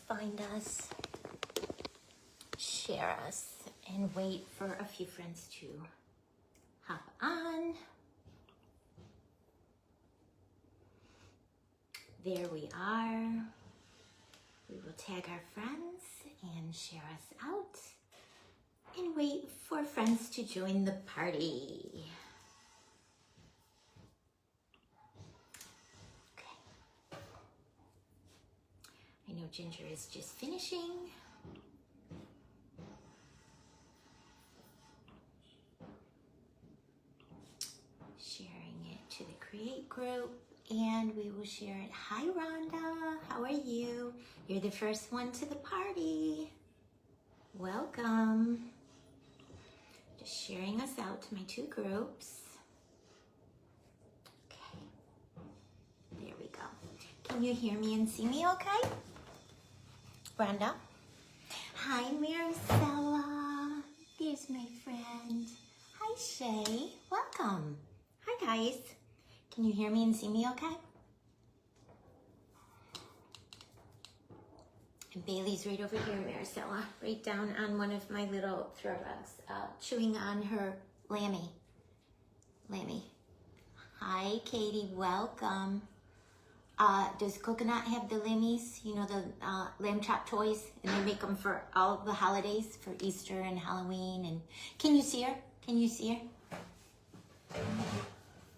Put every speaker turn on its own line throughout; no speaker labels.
find us, share us, and wait for a few friends to hop on. There we are. We will tag our friends and share us out and wait for friends to join the party. Okay. I know Ginger is just finishing. Sharing it to the Create group. And we will share it. Hi, Rhonda. How are you? You're the first one to the party. Welcome. Just sharing us out to my two groups. Okay. There we go. Can you hear me and see me okay? Rhonda? Hi, Maricela. There's my friend. Hi, Shay. Welcome. Hi, guys. Can you hear me and see me okay? And Bailey's right over here, Maricela, right down on one of my little throw rugs, chewing on her Lammy. Hi, Katie, welcome. Does Coconut have the Lammies? You know, the lamb chop toys? And they make them for all the holidays, for Easter and Halloween. And can you see her? Can you see her?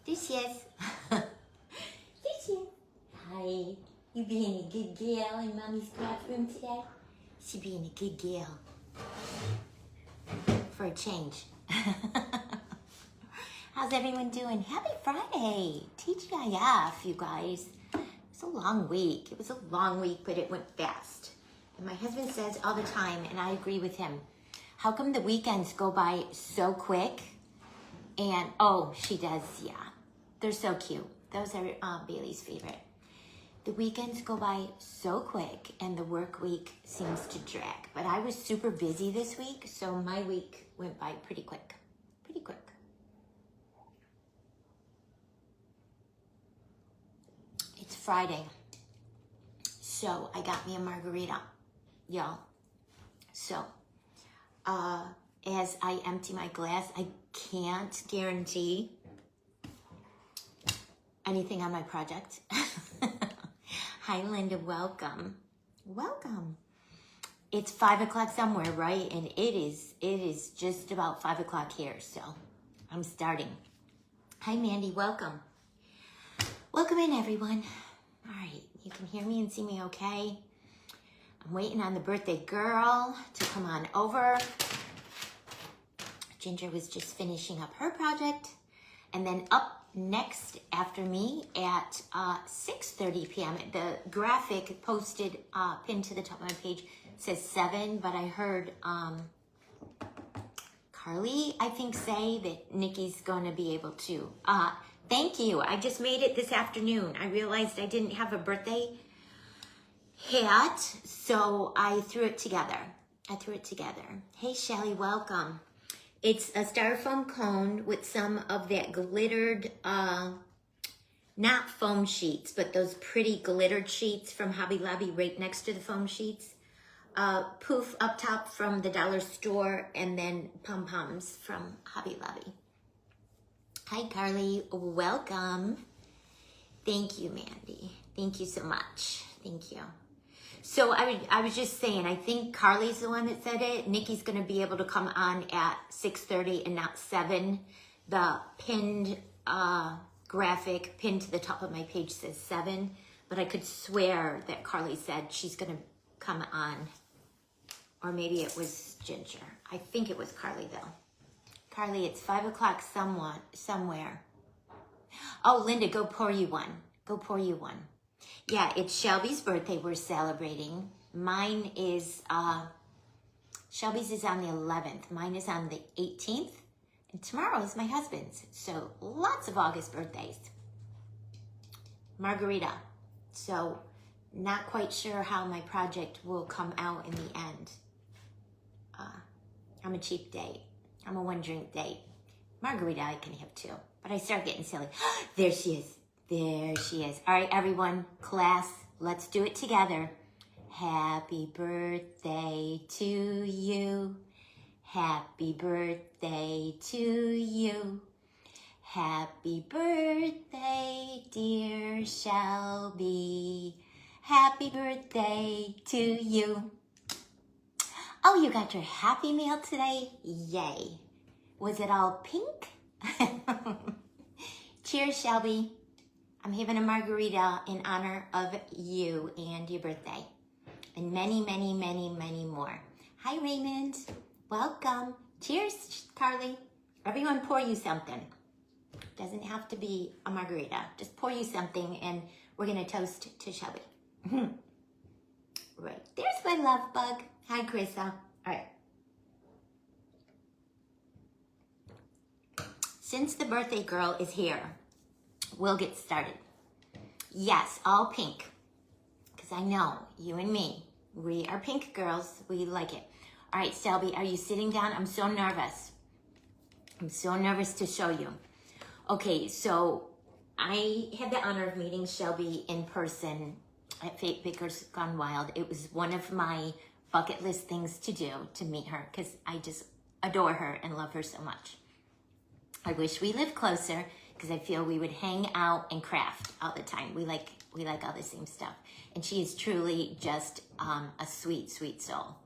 There she is. There she is. Hi. You being a good gal in Mommy's craft room today? She being a good gal. For a change. How's everyone doing? Happy Friday. TGIF, you guys. It was a long week. It was a long week, but it went fast. And my husband says all the time, and I agree with him, how come the weekends go by so quick? And, oh, she does, yeah. They're so cute. Those are Bailey's favorite. The weekends go by so quick and the work week seems to drag. But I was super busy this week, so my week went by pretty quick. Pretty quick. It's Friday. So I got me a margarita, y'all. So, as I empty my glass, I can't guarantee anything on my project. Hi, Linda, welcome. Welcome. It's 5 o'clock somewhere, right? And it is just about 5 o'clock here, so I'm starting. Hi, Mandy, welcome. Welcome in, everyone. All right, you can hear me and see me okay. I'm waiting on the birthday girl to come on over. Ginger was just finishing up her project. And then up next after me at 6:30 p.m. The graphic posted, pinned to the top of my page, says 7, but I heard Carly, I think, say that Nikki's going to be able to. Thank you. I just made it this afternoon. I realized I didn't have a birthday hat, so I threw it together. Hey, Shelly, welcome. It's a styrofoam cone with some of that glittered, not foam sheets, but those pretty glittered sheets from Hobby Lobby right next to the foam sheets. Poof up top from the dollar store, and then pom-poms from Hobby Lobby. Hi, Carly. Welcome. Thank you, Mandy. Thank you so much. Thank you. So I was just saying, I think Carly's the one that said it. Nikki's going to be able to come on at 6:30 and not 7. The pinned graphic pinned to the top of my page says 7, but I could swear that Carly said she's going to come on. Or maybe it was Ginger. I think it was Carly, though. Carly, it's 5 o'clock somewhere. Oh, Linda, go pour you one. Go pour you one. Yeah, it's Shelby's birthday we're celebrating. Mine is, Shelby's is on the 11th. Mine is on the 18th. And tomorrow is my husband's. So lots of August birthdays. Margarita. So not quite sure how my project will come out in the end. I'm a cheap date. I'm a one-drink date. Margarita I can have too. But I start getting silly. There she is. There she is. All right, everyone, class, let's do it together. Happy birthday to you. Happy birthday to you. Happy birthday, dear Shelby. Happy birthday to you. Oh, you got your Happy Meal today? Yay. Was it all pink? Cheers, Shelby. I'm having a margarita in honor of you and your birthday. And many, many, many, many more. Hi, Raymond. Welcome. Cheers, Carly. Everyone pour you something. Doesn't have to be a margarita. Just pour you something and we're going to toast to Shelby. Right. There's my love bug. Hi, Carissa. All right. Since the birthday girl is here, we'll get started. Yes, all pink. Because I know you and me, we are pink girls. We like it. All right, Shelby, are you sitting down? I'm so nervous. I'm so nervous to show you. Okay, so I had the honor of meeting Shelby in person at Fate Bakers Gone Wild. It was one of my bucket list things to do, to meet her, because I just adore her and love her so much. I wish we lived closer, because I feel we would hang out and craft all the time. We like all the same stuff. And she is truly just a sweet, sweet soul.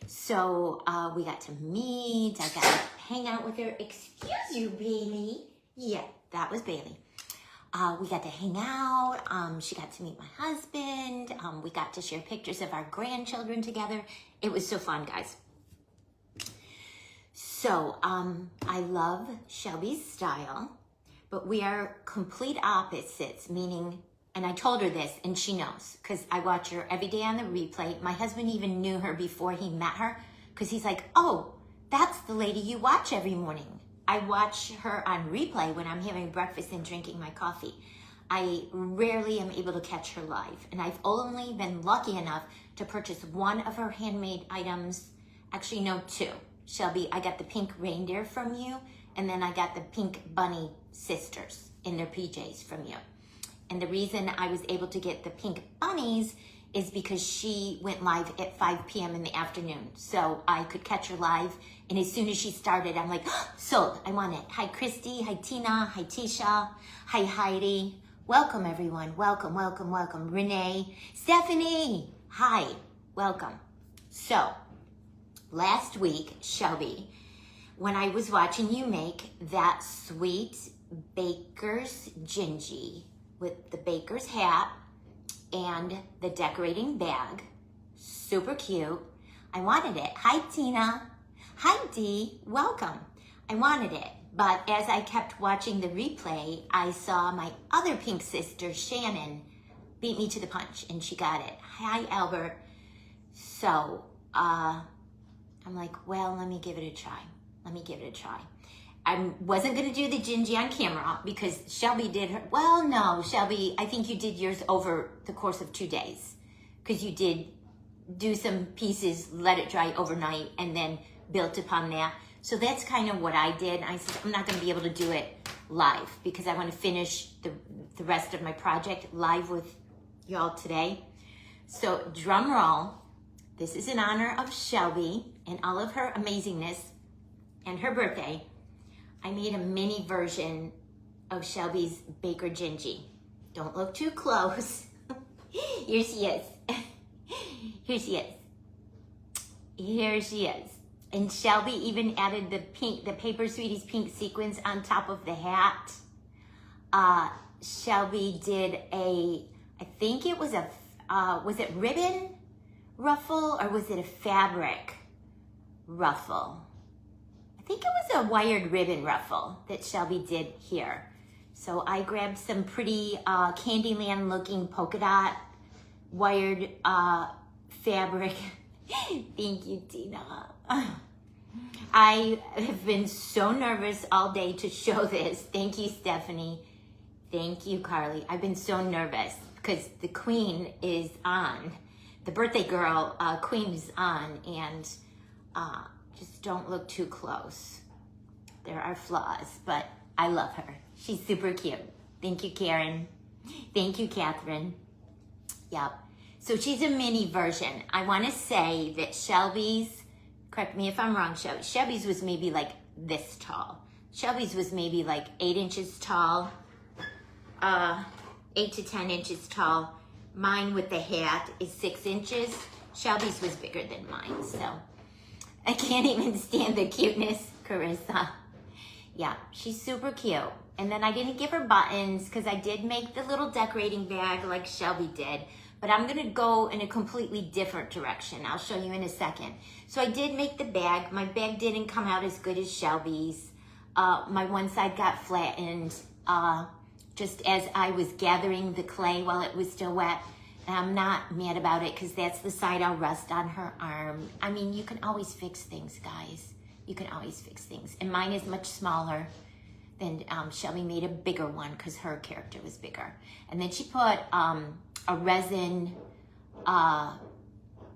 So we got to meet. I got to hang out with her. Excuse you, Bailey. Yeah, that was Bailey. We got to hang out. She got to meet my husband. We got to share pictures of our grandchildren together. It was so fun, guys. So I love Shelby's style, but we are complete opposites, meaning, and I told her this, and she knows, because I watch her every day on the replay. My husband even knew her before he met her, because he's like, oh, that's the lady you watch every morning. I watch her on replay when I'm having breakfast and drinking my coffee. I rarely am able to catch her live, and I've only been lucky enough to purchase one of her handmade items. Actually, no, two. Shelby, I got the pink reindeer from you, and then I got the pink bunny sisters in their PJs from you. And the reason I was able to get the pink bunnies is because she went live at 5 p.m. in the afternoon. So I could catch her live. And as soon as she started, I'm like, oh, sold, I want it. Hi, Christy. Hi, Tina. Hi, Tisha. Hi, Heidi. Welcome, everyone. Welcome, welcome, welcome. Renee. Stephanie. Hi. Welcome. So last week, Shelby, when I was watching you make that sweet baker's gingie with the baker's hat and the decorating bag, super cute. I wanted it. Hi, Tina. Hi, Dee. Welcome. I wanted it, but as I kept watching the replay, I saw my other pink sister, Shannon, beat me to the punch, and she got it. Hi, Albert. So, I'm like, well, let me give it a try. I wasn't going to do the gingie on camera because Shelby did her. Well, no, Shelby, I think you did yours over the course of 2 days because you did do some pieces, let it dry overnight, and then built upon that. So that's kind of what I did. I said, I'm not going to be able to do it live because I want to finish the rest of my project live with y'all today. So drum roll. This is in honor of Shelby and all of her amazingness and her birthday. I made a mini version of Shelby's Baker Gingie. Don't look too close. Here she is. Here she is. Here she is. And Shelby even added the Paper Sweeties pink sequins on top of the hat. Shelby did I think it was was it ribbon ruffle or was it a fabric ruffle? I think it was a wired ribbon ruffle that Shelby did here. So I grabbed some pretty Candyland looking polka dot wired fabric. Thank you, Tina. I have been so nervous all day to show this. Thank you, Stephanie. Thank you, Carly. I've been so nervous because the queen is on. The birthday girl queen is on, and just don't look too close. There are flaws, but I love her. She's super cute. Thank you, Karen. Thank you, Catherine. Yep. So she's a mini version. I want to say that Shelby's, correct me if I'm wrong, Shelby's was maybe like this tall. Shelby's was maybe like 8 inches tall, 8 to 10 inches tall. Mine with the hat is 6 inches. Shelby's was bigger than mine, so I can't even stand the cuteness, Carissa. Yeah, she's super cute. And then I didn't give her buttons because I did make the little decorating bag like Shelby did. But I'm going to go in a completely different direction. I'll show you in a second. So I did make the bag. My bag didn't come out as good as Shelby's. My one side got flattened just as I was gathering the clay while it was still wet. And I'm not mad about it because that's the side I'll rest on her arm. I mean, you can always fix things, guys. You can always fix things. And mine is much smaller than Shelby made a bigger one because her character was bigger. And then she put a resin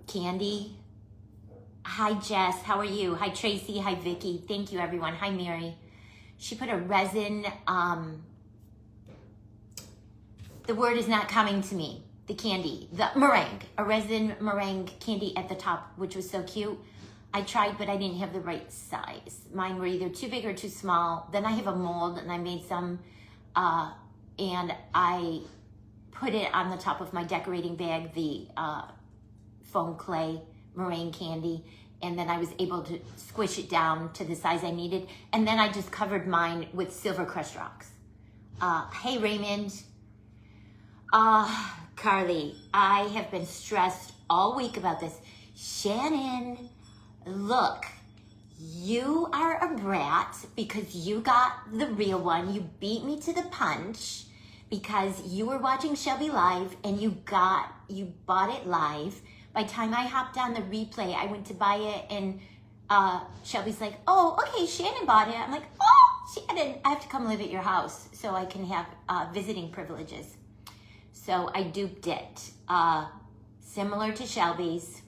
candy. Hi, Jess. How are you? Hi, Tracy. Hi, Vicky. Thank you, everyone. Hi, Mary. She put a resin, the word is not coming to me. The candy, the meringue, a resin meringue candy at the top, which was so cute. I tried, but I didn't have the right size. Mine were either too big or too small. Then I have a mold, and I made some, and I put it on the top of my decorating bag, the foam clay meringue candy, and then I was able to squish it down to the size I needed. And then I just covered mine with silver crushed rocks. Hey, Raymond. Carly, I have been stressed all week about this. Shannon, look, you are a brat because you got the real one. You beat me to the punch because you were watching Shelby live and you bought it live. By the time I hopped on the replay, I went to buy it and Shelby's like, oh, okay, Shannon bought it. I'm like, oh, Shannon, I have to come live at your house so I can have visiting privileges. So I duped it. Similar to Shelby's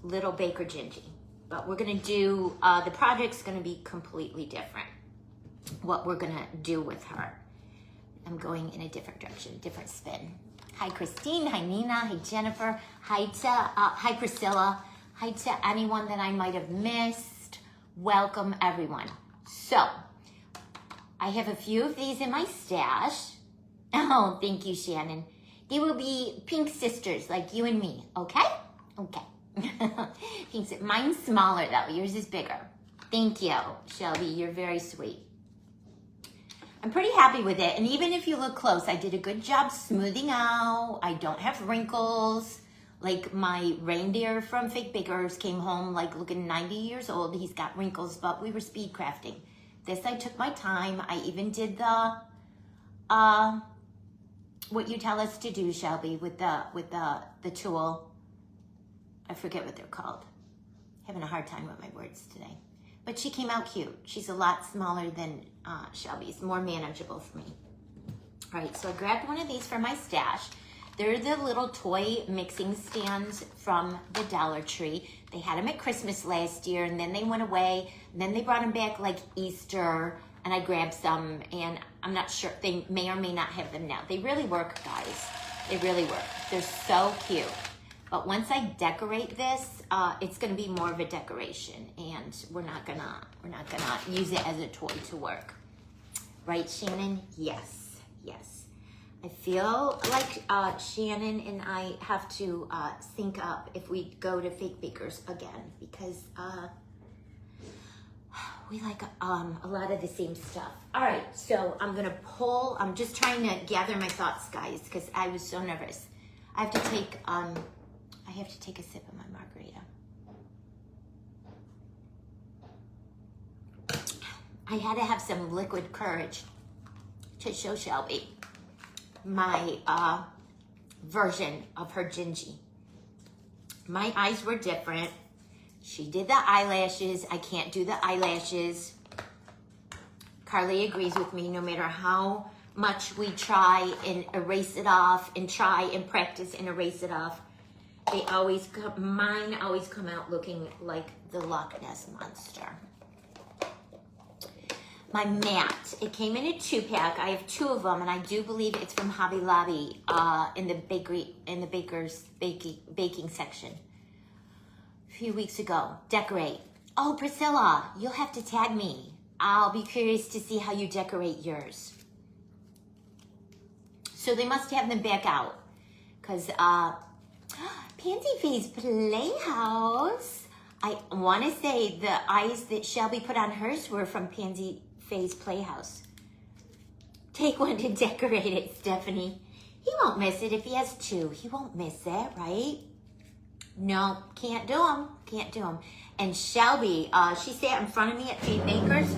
little baker Gingie. But we're gonna do, the project's gonna be completely different. What we're gonna do with her. I'm going in a different direction, different spin. Hi Christine, hi Nina, hi Jennifer, hi Priscilla, hi to anyone that I might have missed. Welcome everyone. So, I have a few of these in my stash. Oh, thank you, Shannon. They will be pink sisters like you and me, okay? Okay. Mine's smaller though, yours is bigger. Thank you, Shelby, you're very sweet. I'm pretty happy with it, and even if you look close, I did a good job smoothing out. I don't have wrinkles. Like my reindeer from Fake Bakers came home like looking 90 years old. He's got wrinkles, but we were speed crafting. This I took my time. I even did the what you tell us to do, Shelby, with the tool. I forget what they're called. Having a hard time with my words today. But she came out cute. She's a lot smaller than Shelby's, more manageable for me. All right, so I grabbed one of these for my stash. They're the little toy mixing stands from the Dollar Tree. They had them at Christmas last year, and then they went away, and then they brought them back like Easter, and I grabbed some, and I'm not sure, they may or may not have them now. They really work, guys. They really work. They're so cute. But once I decorate this, it's gonna be more of a decoration, and we're not gonna use it as a toy to work. Right, Shannon? Yes, yes. I feel like Shannon and I have to sync up if we go to Fake Bakers again, because we like a lot of the same stuff. All right, so I'm just trying to gather my thoughts, guys, because I was so nervous. I have to take a sip of my margarita. I had to have some liquid courage to show Shelby my version of her Gingie. My eyes were different. She did the eyelashes. I can't do the eyelashes. Carly agrees with me. No matter how much we try and erase it off and try and practice and erase it off, mine always come out looking like the Loch Ness Monster. my mat. It came in a 2-pack. I have 2 of them, and I do believe it's from Hobby Lobby in the baker's baking section. A few weeks ago. Decorate. Oh, Priscilla, you'll have to tag me. I'll be curious to see how you decorate yours. So they must have them back out. Because, Pansy Face Playhouse. I want to say the eyes that Shelby put on hers were from Pansy Face Playhouse. Take one to decorate it, Stephanie. He won't miss it if he has 2. He won't miss it, right? No, can't do them. Can't do them. And Shelby, she sat in front of me at Faith Bakers.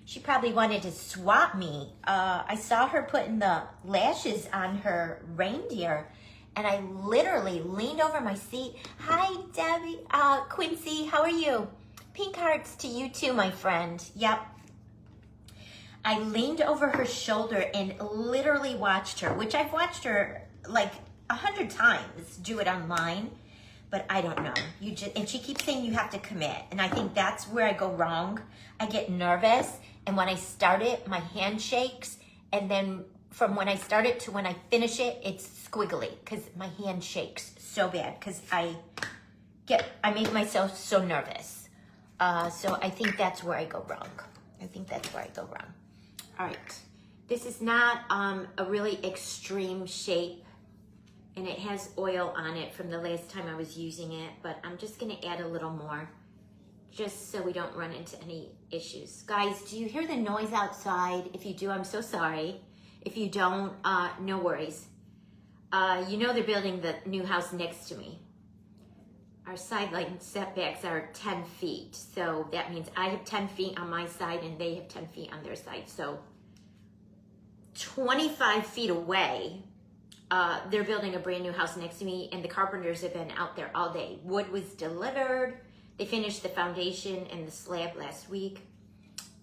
She probably wanted to swap me. I saw her putting the lashes on her reindeer, and I literally leaned over my seat. Hi, Debbie. Quincy, how are you? Pink hearts to you too, my friend. Yep. I leaned over her shoulder and literally watched her, which I've watched her like 100 times do it online, but I don't know. And she keeps saying you have to commit, and I think that's where I go wrong. I get nervous, and when I start it, my hand shakes, and then from when I start it to when I finish it, it's squiggly because my hand shakes so bad because I make myself so nervous. So I think that's where I go wrong. All right, this is not a really extreme shape, and it has oil on it from the last time I was using it, but I'm just gonna add a little more just so we don't run into any issues. Guys, do you hear the noise outside? If you do, I'm so sorry. If you don't, no worries. You know they're building the new house next to me. Our sideline setbacks are 10 feet. So that means I have 10 feet on my side and they have 10 feet on their side. So 25 feet away, they're building a brand new house next to me, and the carpenters have been out there all day. Wood was delivered. They finished the foundation and the slab last week.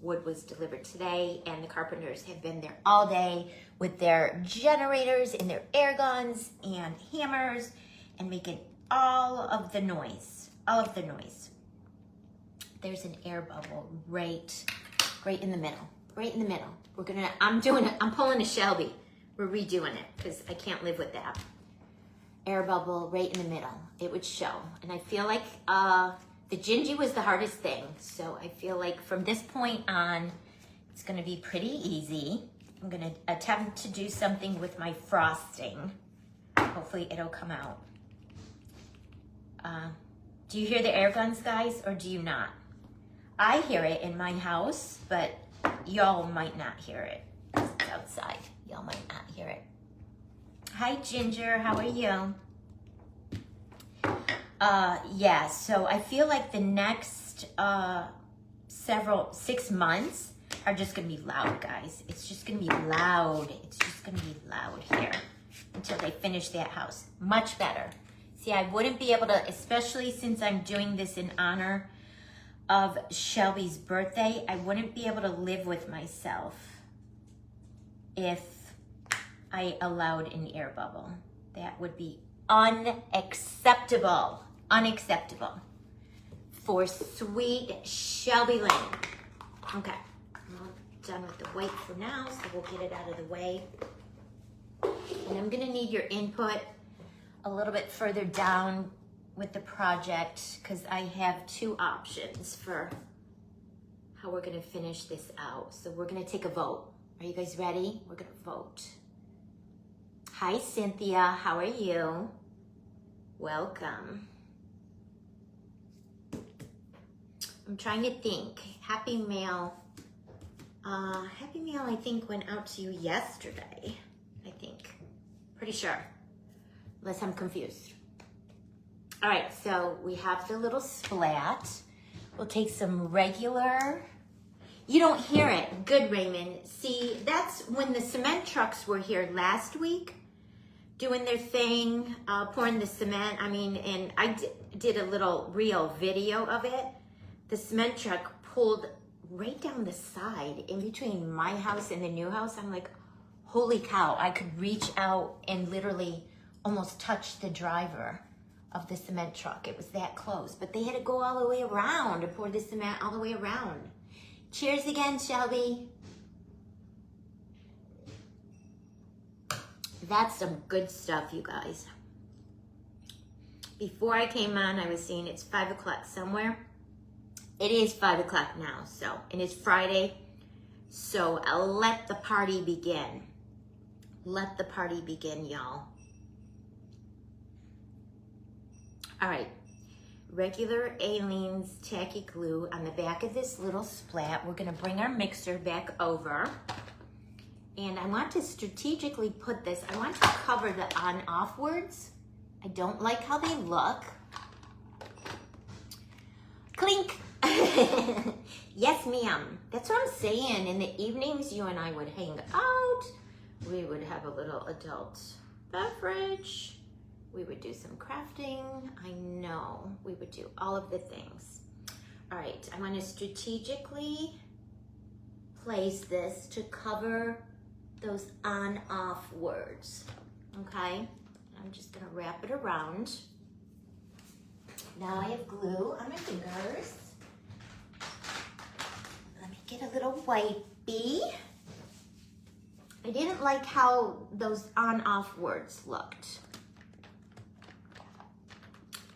Wood was delivered today, and the carpenters have been there all day with their generators and their air guns and hammers and making all of the noise. There's an air bubble right in the middle. I'm pulling a Shelby. We're redoing it because I can't live with that. Air bubble right in the middle. It would show. And I feel like the Gingie was the hardest thing. So I feel like from this point on, it's gonna be pretty easy. I'm gonna attempt to do something with my frosting. Hopefully it'll come out. Do you hear the air guns, guys, or do you not? I hear it in my house, but y'all might not hear it. It's outside. Y'all might not hear it. Hi, Ginger. How are you? Yeah, so I feel like the next 6 months are just gonna be loud, guys. It's just gonna be loud. It's just gonna be loud here until they finish that house. Much better. See, I wouldn't be able to, especially since I'm doing this in honor of Shelby's birthday, I wouldn't be able to live with myself if I allowed an air bubble. That would be unacceptable. Unacceptable for sweet Shelby Lane. Okay, I'm all done with the white for now, so we'll get it out of the way. And I'm gonna need your input a little bit further down with the project because I have 2 options for how we're gonna finish this out. So we're gonna take a vote. Are you guys ready? We're gonna vote. Hi, Cynthia, how are you? Welcome. I'm trying to think. Happy Mail I think went out to you yesterday, I think. Pretty sure, unless I'm confused. All right, so we have the little splat. We'll take some regular, you don't hear it. Good, Raymond. See, that's when the cement trucks were here last week doing their thing, pouring the cement. I mean, and I did a little real video of it. The cement truck pulled right down the side in between my house and the new house. I'm like, holy cow, I could reach out and literally almost touch the driver of the cement truck. It was that close, but they had to go all the way around to pour the cement all the way around. Cheers again, Shelby. That's some good stuff, you guys. Before I came on, I was saying it's 5 o'clock somewhere. It is 5 o'clock now, and it's Friday. So I'll let the party begin. Let the party begin, y'all. All right. Regular Aleene's tacky glue on the back of this little splat. We're gonna bring our mixer back over. And I want to strategically put this, I want to cover the on-off words. I don't like how they look. Clink. Yes, ma'am. That's what I'm saying. In the evenings, you and I would hang out. We would have a little adult beverage. We would do some crafting. I know. We would do all of the things. All right. I want to strategically place this to cover those on-off words. Okay? I'm just going to wrap it around. Now I have glue on my fingers. Let me get a little wipey. I didn't like how those on-off words looked.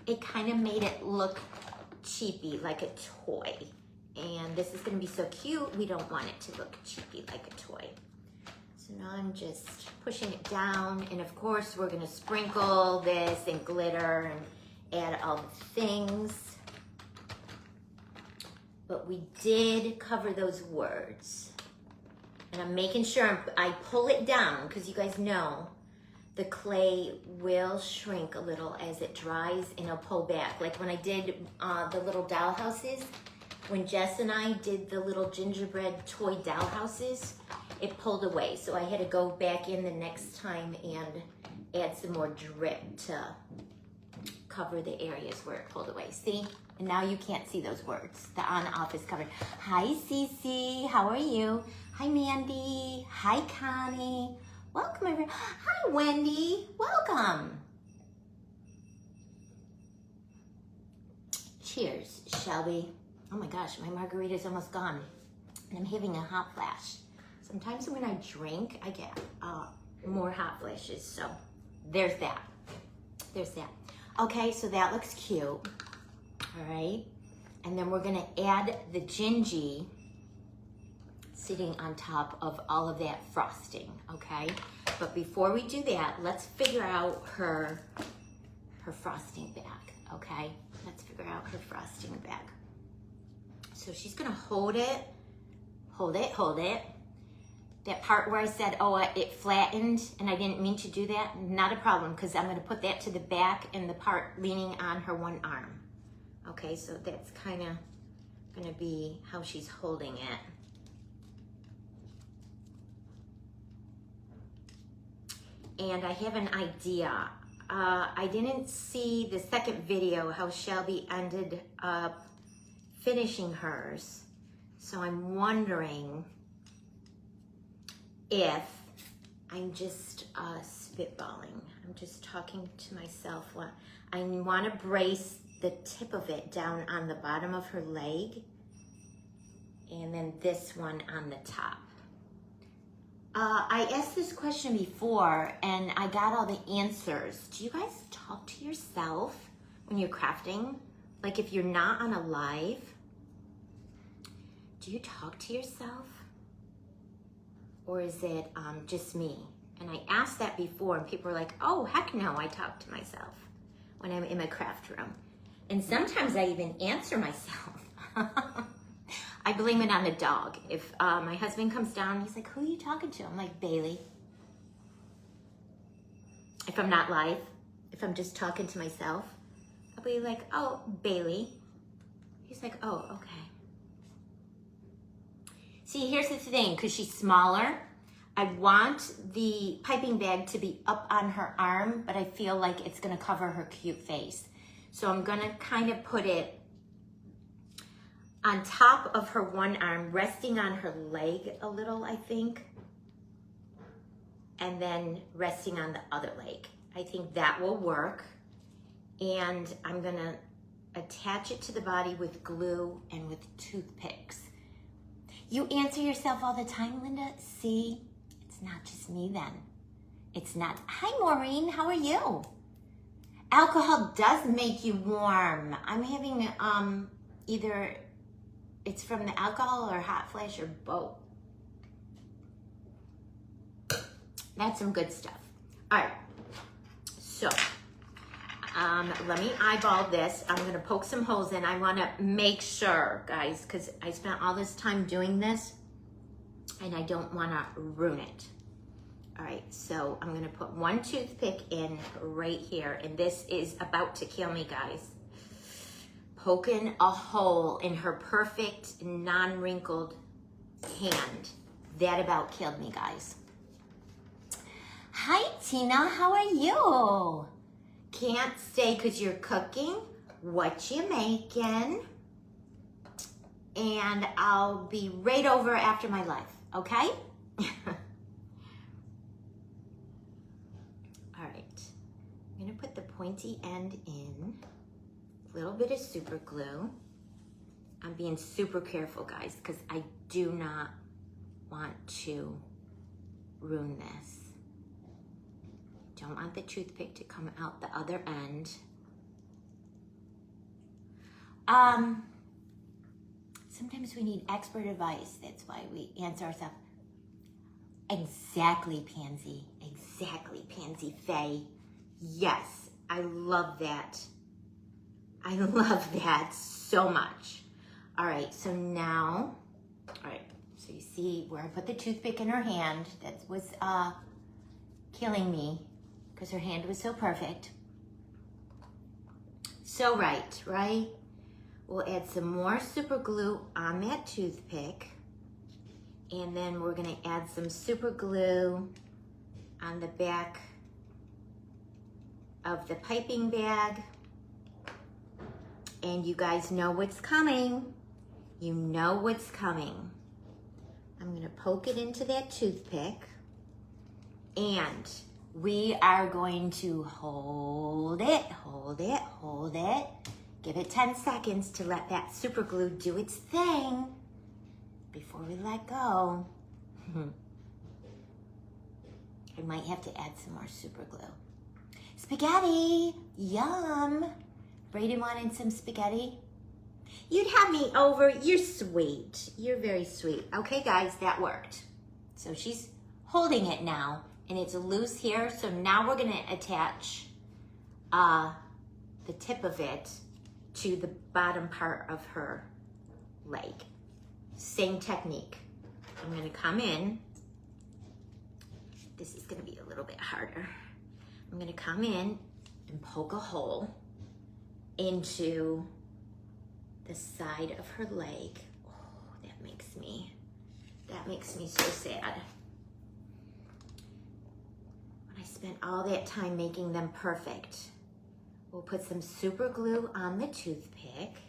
It kind of made it look cheapy, like a toy. And this is going to be so cute, we don't want it to look cheapy like a toy. So now I'm just pushing it down. And of course, we're going to sprinkle this and glitter and add all the things. But we did cover those words. And I'm making sure I pull it down because you guys know the clay will shrink a little as it dries and it'll pull back. Like when I did the little doll houses, when Jess and I did the little gingerbread toy doll houses, it pulled away. So I had to go back in the next time and add some more drip to cover the areas where it pulled away. See? And now you can't see those words. The on-off is covered. Hi, Cece. How are you? Hi, Mandy. Hi, Connie. Welcome, everyone. Hi, Wendy. Welcome. Cheers, Shelby. Oh my gosh, my margarita's almost gone. And I'm having a hot flash. Sometimes when I drink, I get more hot flashes. So there's that. There's that. Okay, so that looks cute. All right. And then we're going to add the gingie sitting on top of all of that frosting, okay? But before we do that, let's figure out her frosting bag, okay? Let's figure out her frosting bag. So she's gonna hold it. That part where I said, oh, it flattened and I didn't mean to do that, not a problem, because I'm gonna put that to the back and the part leaning on her one arm. Okay, so that's kind of gonna be how she's holding it. And I have an idea. I didn't see the second video how Shelby ended up finishing hers. So I'm wondering if I'm just spitballing. I'm just talking to myself. I want to brace the tip of it down on the bottom of her leg and then this one on the top. I asked this question before and I got all the answers. Do you guys talk to yourself when you're crafting? Like if you're not on a live, do you talk to yourself? Or is it just me? And I asked that before and people were like, oh, heck no, I talk to myself when I'm in my craft room. And sometimes I even answer myself. I blame it on the dog. If my husband comes down, he's like, who are you talking to? I'm like, Bailey. If I'm not live, if I'm just talking to myself, I'll be like, oh, Bailey. He's like, oh, okay. See, here's the thing, because she's smaller, I want the piping bag to be up on her arm, but I feel like it's gonna cover her cute face. So I'm gonna kind of put it on top of her one arm, resting on her leg a little, I think, and then resting on the other leg. I think that will work. And I'm gonna attach it to the body with glue and with toothpicks. You answer yourself all the time, Linda. See, it's not just me then. It's not. Hi, Maureen. How are you? Alcohol does make you warm. I'm having either it's from the alcohol or hot flash or both. That's some good stuff. All right. So let me eyeball this. I'm gonna poke some holes in. I wanna make sure, guys, because I spent all this time doing this and I don't wanna ruin it. All right, so I'm gonna put one toothpick in right here, and this is about to kill me, guys. Poking a hole in her perfect, non-wrinkled hand. That about killed me, guys. Hi, Tina, how are you? Can't stay because you're cooking. What you making? And I'll be right over after my life, okay? All right, I'm gonna put the pointy end in, a little bit of super glue. I'm being super careful, guys, because I do not want to ruin this. Don't want the toothpick to come out the other end. Sometimes we need expert advice. That's why we answer ourselves. Exactly, Pansy. Exactly, Pansy Faye. Yes, I love that. I love that so much. All right, so now, all right, so you see where I put the toothpick in her hand. That was killing me because her hand was so perfect. So right? We'll add some more super glue on that toothpick. And then we're gonna add some super glue on the back of the piping bag. And you guys know what's coming. You know what's coming. I'm gonna poke it into that toothpick, and we are going to hold it. Give it 10 seconds to let that super glue do its thing before we let go. I might have to add some more super glue. Spaghetti, yum. Brayden wanted some spaghetti. You'd have me over. You're sweet. You're very sweet. Okay, guys, that worked. So she's holding it now, and it's loose here. So now we're gonna attach the tip of it to the bottom part of her leg. Same technique. I'm gonna come in. This is gonna be a little bit harder. I'm gonna come in and poke a hole into the side of her leg. Oh, that makes me so sad. When I spent all that time making them perfect. We'll put some super glue on the toothpick,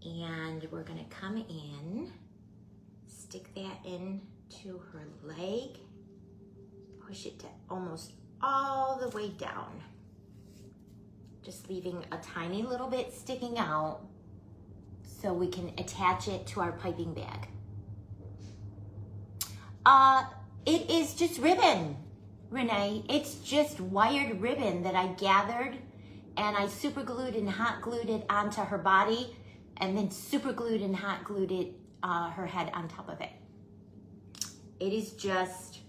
and we're gonna come in, stick that into her leg, push it to almost all the way down, just leaving a tiny little bit sticking out so we can attach it to our piping bag. It is just ribbon, Renee. It's just wired ribbon that I gathered, and I super glued and hot glued it onto her body, and then super glued and hot glued it, her head on top of it. It is just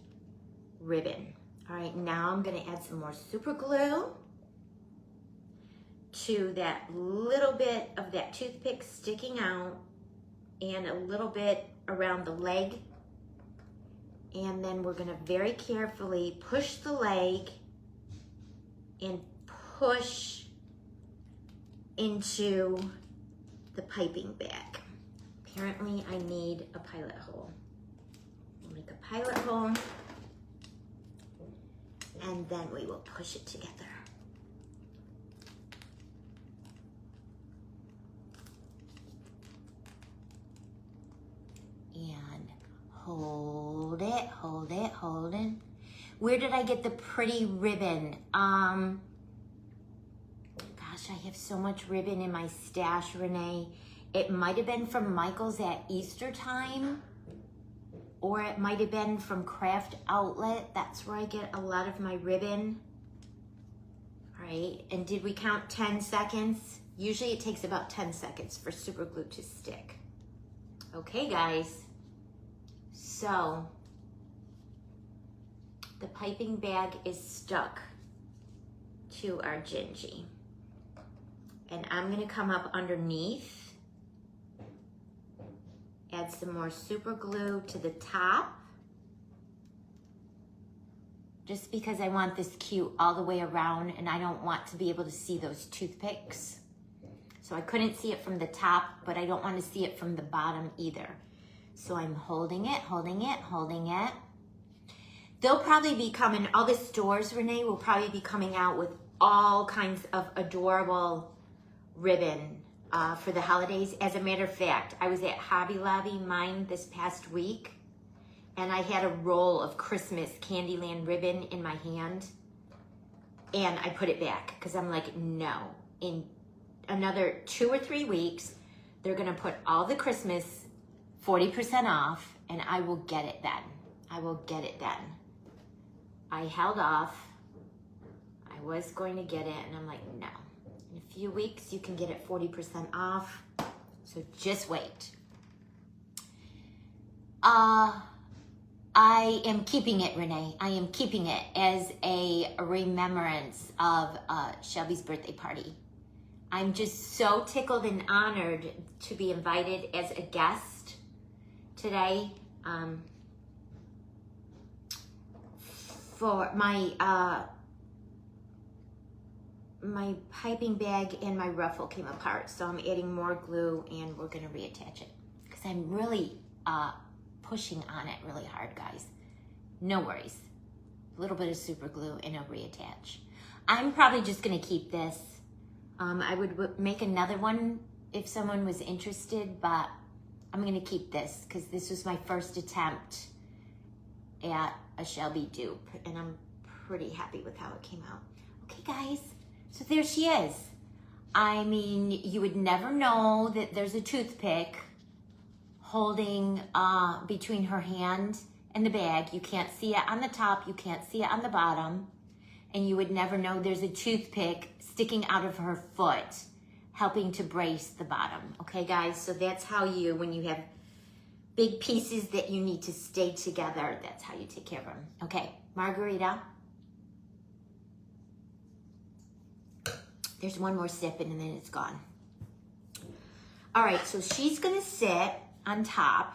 ribbon. All right, now I'm gonna add some more super glue to that little bit of that toothpick sticking out, and a little bit around the leg. And then we're gonna very carefully push the leg and push into the piping bag. Apparently I need a pilot hole. We'll make a pilot hole, and then we will push it together. And hold it. Where did I get the pretty ribbon? Gosh, I have so much ribbon in my stash, Renee. It might have been from Michael's at Easter time, or it might have been from Craft Outlet. That's where I get a lot of my ribbon. All right, and did we count 10 seconds? Usually it takes about 10 seconds for super glue to stick. Okay, guys, so the piping bag is stuck to our gingy. And I'm gonna come up underneath, add some more super glue to the top, just because I want this cute all the way around and I don't want to be able to see those toothpicks. So I couldn't see it from the top, but I don't want to see it from the bottom either. So I'm holding it, holding it, holding it. They'll probably be coming, all the stores, Renee, will probably be coming out with all kinds of adorable ribbon for the holidays. As a matter of fact, I was at Hobby Lobby, mine this past week, and I had a roll of Christmas Candyland ribbon in my hand, and I put it back because I'm like, no, in another 2 or 3 weeks, they're gonna put all the Christmas 40% off, and I will get it then. I will get it then. I held off. I was going to get it, and I'm like, no. In a few weeks, you can get it 40% off, so just wait. I am keeping it, Renee. I am keeping it as a remembrance of Shelby's birthday party. I'm just so tickled and honored to be invited as a guest today for my my piping bag and my ruffle came apart, so I'm adding more glue and we're gonna reattach it because I'm really pushing on it really hard, guys. No worries. A little bit of super glue and I'll reattach. I'm probably just gonna keep this. I would make another one if someone was interested, but I'm gonna keep this because this was my first attempt at a Shelby dupe and I'm pretty happy with how it came out. Okay, guys, so there she is. I mean, you would never know that there's a toothpick holding between her hand and the bag. You can't see it on the top, you can't see it on the bottom, and you would never know there's a toothpick sticking out of her foot, helping to brace the bottom. Okay, guys, so that's how you, when you have big pieces that you need to stay together, that's how you take care of them. Okay, Margarita. There's one more sip and then it's gone. All right, so she's gonna sit on top.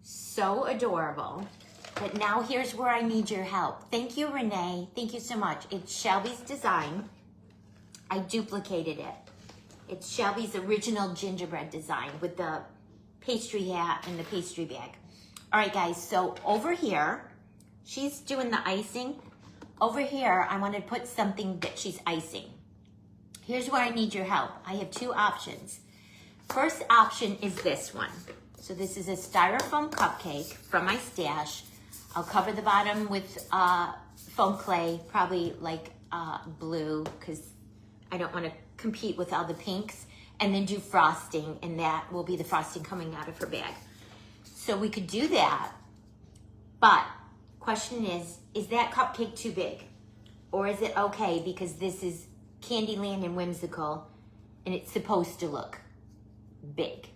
So adorable. But now here's where I need your help. Thank you, Renee. Thank you so much. It's Shelby's design. I duplicated it. It's Shelby's original gingerbread design with the pastry hat and the pastry bag. All right, guys, so over here, she's doing the icing. Over here, I want to put something that she's icing. Here's where I need your help. I have 2 options. First option is this one. So this is a styrofoam cupcake from my stash. I'll cover the bottom with foam clay, probably like blue, because I don't want to compete with all the pinks, and then do frosting, and that will be the frosting coming out of her bag. So we could do that, but question is that cupcake too big? Or is it okay because this is Candyland and whimsical, and it's supposed to look big?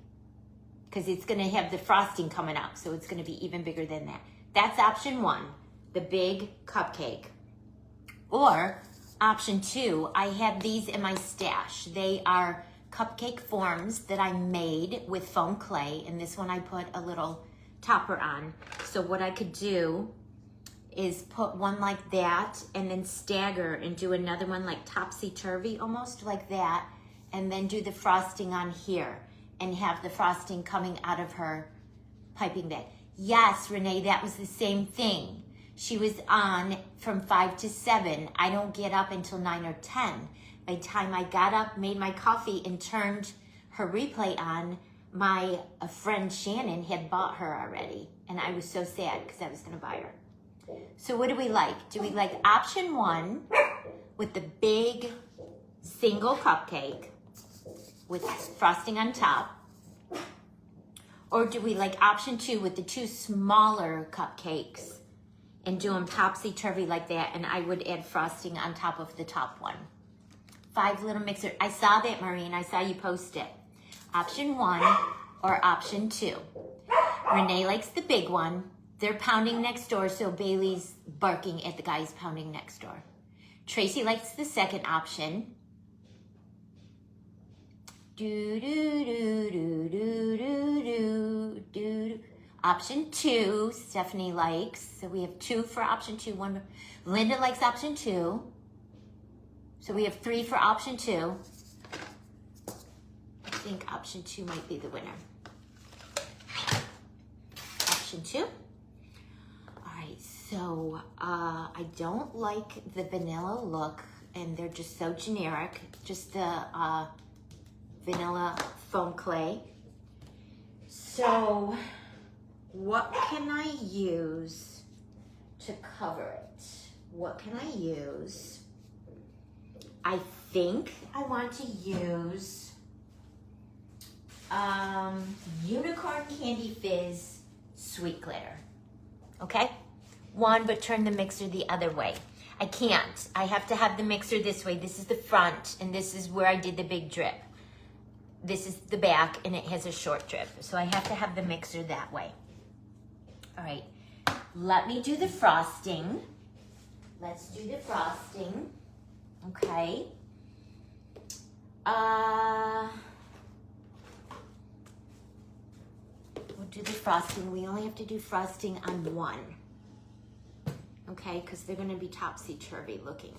Because it's gonna have the frosting coming out, so it's gonna be even bigger than that. That's option 1, the big cupcake. Or option 2, I have these in my stash. They are cupcake forms that I made with foam clay, and this one I put a little topper on. So what I could do is put one like that and then stagger and do another one like topsy-turvy, almost like that, and then do the frosting on here and have the frosting coming out of her piping bag. Yes, Renee, that was the same thing. She was on from 5 to 7. I don't get up until 9 or 10. By the time I got up, made my coffee, and turned her replay on, my friend Shannon had bought her already. And I was so sad because I was going to buy her. So what do we like? Do we like option 1 with the big single cupcake? with frosting on top? Or do we like option 2 with the 2 smaller cupcakes and do them topsy-turvy like that, and I would add frosting on top of the top one? 5 little mixer. I saw that, Maureen. I saw you post it. Option 1 or option 2. Renee likes the big one. They're pounding next door, so Bailey's barking at the guys pounding next door. Tracy likes the second option. Option 2, Stephanie likes. So we have 2 for option 2. 1. Linda likes option 2. So we have 3 for option 2. I think option 2 might be the winner. Option 2. All right, so I don't like the vanilla look, and they're just so generic. Just the vanilla foam clay. So what can I use to cover it? What can I use? I think I want to use Unicorn Candy Fizz Sweet Glitter. Okay? 1, but turn the mixer the other way. I can't. I have to have the mixer this way. This is the front, and this is where I did the big drip. This is the back, and it has a short drip. So I have to have the mixer that way. All right. Let me do the frosting. Let's do the frosting. Okay. We'll do the frosting. We only have to do frosting on 1. Okay, because they're going to be topsy-turvy looking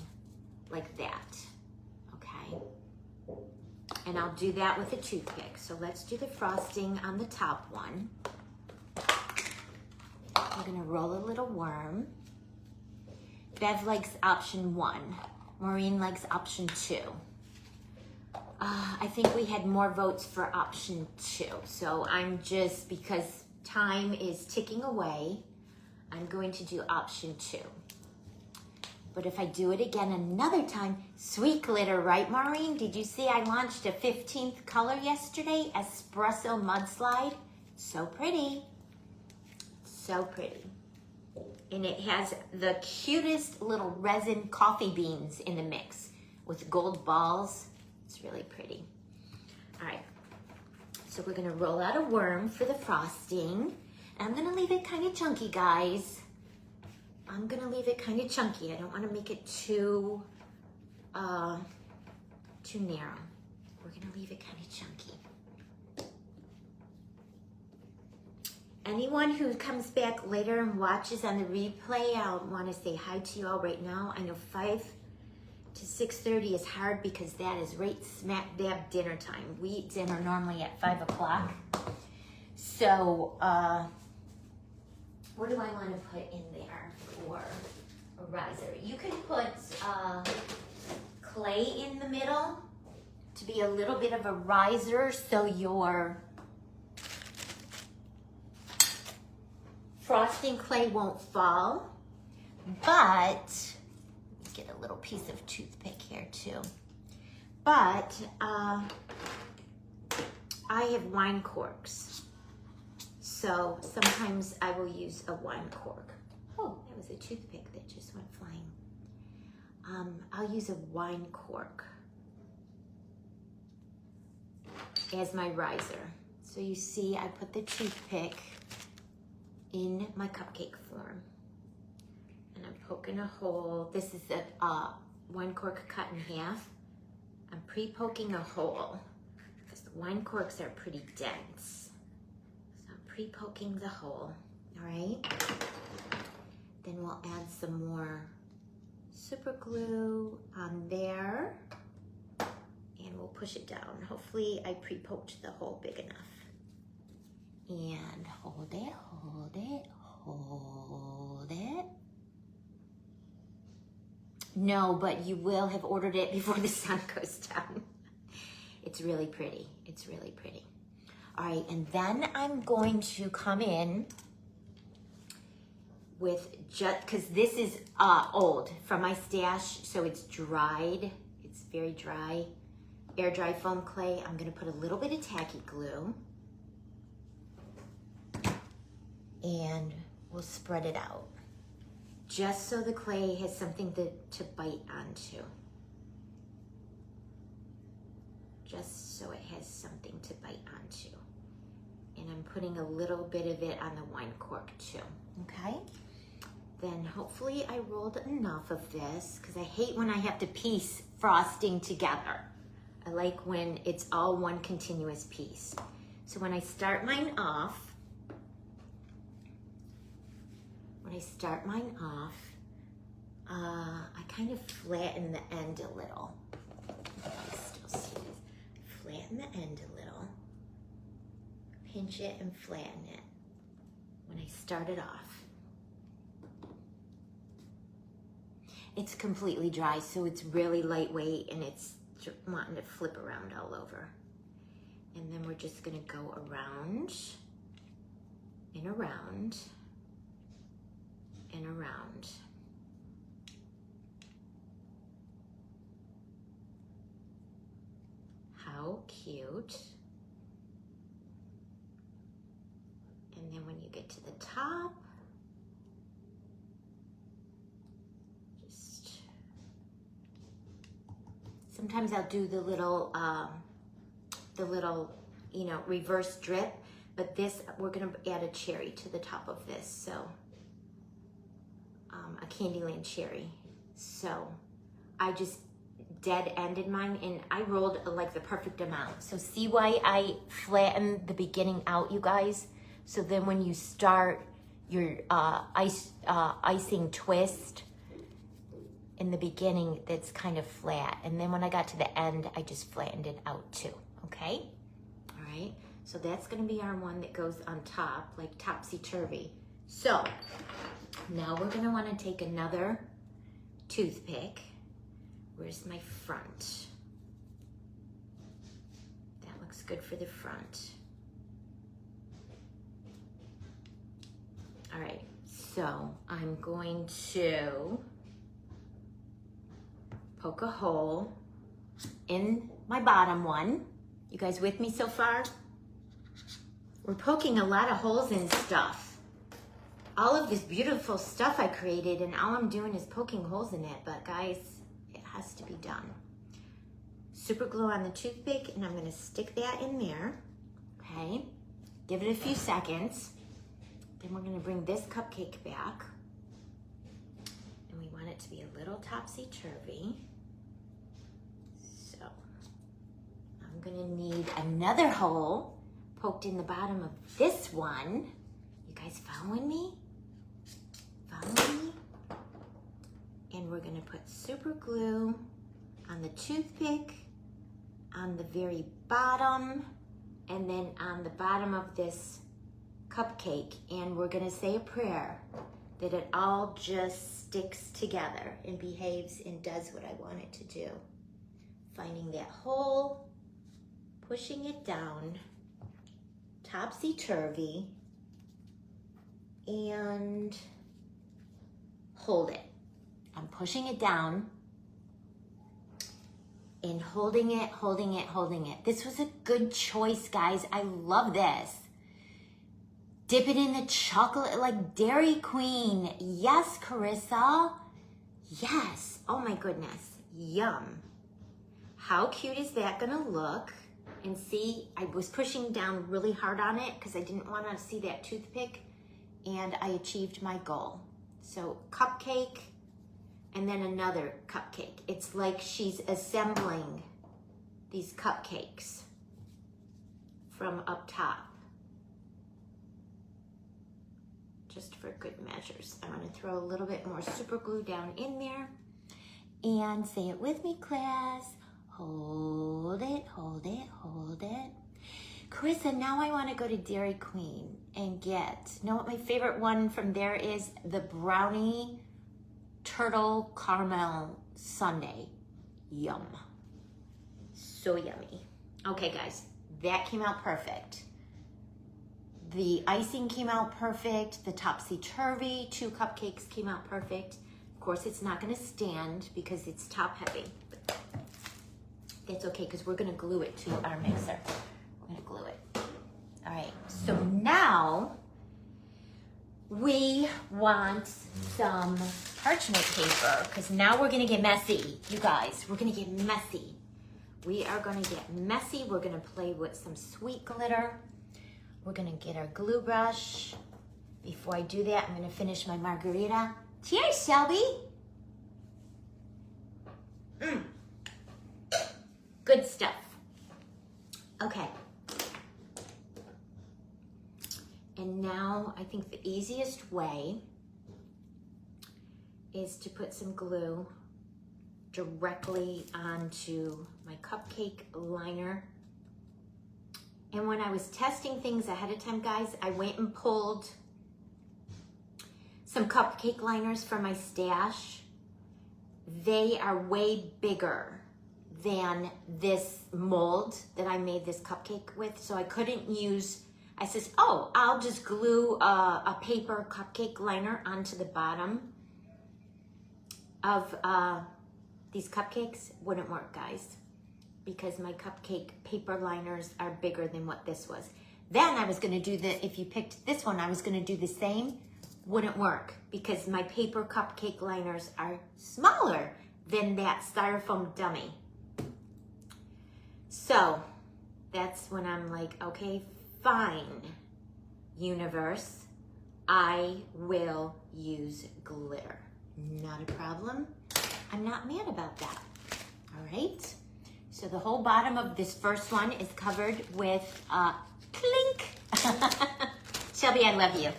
like that. Okay. And I'll do that with a toothpick. So let's do the frosting on the top one. We're going to roll a little worm. Bev likes option 1. Maureen likes option 2. I think we had more votes for option 2. So I'm just, because time is ticking away, I'm going to do option 2. But if I do it again another time, sweet glitter, right, Maureen? Did you see I launched a 15th color yesterday? Espresso Mudslide. So pretty. So pretty. And it has the cutest little resin coffee beans in the mix with gold balls. It's really pretty. All right. So we're going to roll out a worm for the frosting. And I'm going to leave it kind of chunky, guys. I'm going to leave it kind of chunky. I don't want to make it too narrow. We're going to leave it kind of chunky. Anyone who comes back later and watches on the replay, I want to say hi to you all right now. I know 5 to 6:30 is hard because that is right smack dab dinner time. We eat dinner normally at 5 o'clock. So, what do I want to put in there for a riser? You can put clay in the middle to be a little bit of a riser so your frosting clay won't fall. But, let's get a little piece of toothpick here too. But, I have wine corks. So sometimes I will use a wine cork. Oh, that was a toothpick that just went flying. I'll use a wine cork as my riser. So you see I put the toothpick in my cupcake form. And I'm poking a hole. This is a wine cork cut in half. I'm pre-poking a hole because the wine corks are pretty dense. So I'm pre-poking the hole, all right? Then we'll add some more super glue on there and we'll push it down. Hopefully I pre-poked the hole big enough. And hold it, hold it, hold it. No, but you will have ordered it before the sun goes down. It's really pretty. It's really pretty. All right, and then I'm going to come in with just, because this is old from my stash, so it's dried. It's very dry. air dry foam clay. I'm gonna put a little bit of tacky glue and we'll spread it out just so the clay has something to bite onto. Just so it has something to bite onto. And I'm putting a little bit of it on the wine cork too, okay? Then hopefully I rolled enough of this, because I hate when I have to piece frosting together. I like when it's all one continuous piece. So when I start mine off, I kind of flatten the end a little. Still see this. Flatten the end a little. Pinch it and flatten it when I start it off. It's completely dry, so it's really lightweight and it's wanting to flip around all over. And then we're just gonna go around and around and around. How cute. And then when you get to the top, just, sometimes I'll do the little, you know, reverse drip, but this, we're gonna add a cherry to the top of this, so, a Candyland cherry. So I just dead-ended mine and I rolled like the perfect amount. So see why I flattened the beginning out, you guys? So then when you start your icing twist in the beginning, that's kind of flat. And then when I got to the end, I just flattened it out too, okay? All right, so that's gonna be our one that goes on top, like topsy-turvy. So now we're gonna wanna take another toothpick. Where's my front? That looks good for the front. All right, so I'm going to poke a hole in my bottom one. You guys with me so far? We're poking a lot of holes in stuff. All of this beautiful stuff I created and all I'm doing is poking holes in it, but guys, it has to be done. Super glue on the toothpick and I'm gonna stick that in there, okay? Give it a few seconds. Then we're gonna bring this cupcake back and we want it to be a little topsy-turvy. So I'm gonna need another hole poked in the bottom of this one. You guys following me? Following me? And we're gonna put super glue on the toothpick, on the very bottom, and then on the bottom of this cupcake. And we're gonna say a prayer that it all just sticks together and behaves and does what I want it to do. Finding that hole, pushing it down, topsy-turvy, and hold it. I'm pushing it down and holding it, holding it, holding it. This was a good choice, guys. I love this. Dip it in the chocolate like Dairy Queen. Yes, Carissa. Yes. Oh my goodness. Yum. How cute is that gonna look? And see, I was pushing down really hard on it because I didn't want to see that toothpick, and I achieved my goal. So cupcake, and then another cupcake. It's like she's assembling these cupcakes from up top. Just for good measures. I'm gonna throw a little bit more super glue down in there. And say it with me, class. Hold it, hold it, hold it. Carissa, now I wanna go to Dairy Queen and get, you know what my favorite one from there is? The brownie turtle caramel sundae. Yum. So yummy. Okay guys, that came out perfect. The icing came out perfect. The topsy-turvy 2 cupcakes came out perfect. Of course, it's not gonna stand because it's top heavy. That's okay, because we're gonna glue it to our mixer. We're gonna glue it. All right, so now we want some parchment paper, because now we're gonna get messy, you guys. We're gonna get messy. We are gonna get messy. We're gonna play with some sweet glitter. We're gonna get our glue brush. Before I do that, I'm gonna finish my margarita. Cheers, Shelby. Good stuff. Okay. And now I think the easiest way is to put some glue directly onto my cupcake liner. And when I was testing things ahead of time, guys, I went and pulled some cupcake liners from my stash. They are way bigger than this mold that I made this cupcake with, so I couldn't use, I says, oh, I'll just glue a paper cupcake liner onto the bottom of these cupcakes. Wouldn't work, guys, because my cupcake paper liners are bigger than what this was. Then I was gonna do if you picked this one, I was gonna do the same. Wouldn't work because my paper cupcake liners are smaller than that styrofoam dummy. So that's when I'm like, okay, fine, universe, I will use glitter. Not a problem. I'm not mad about that. All right. So the whole bottom of this first one is covered with clink. Shelby, I love you.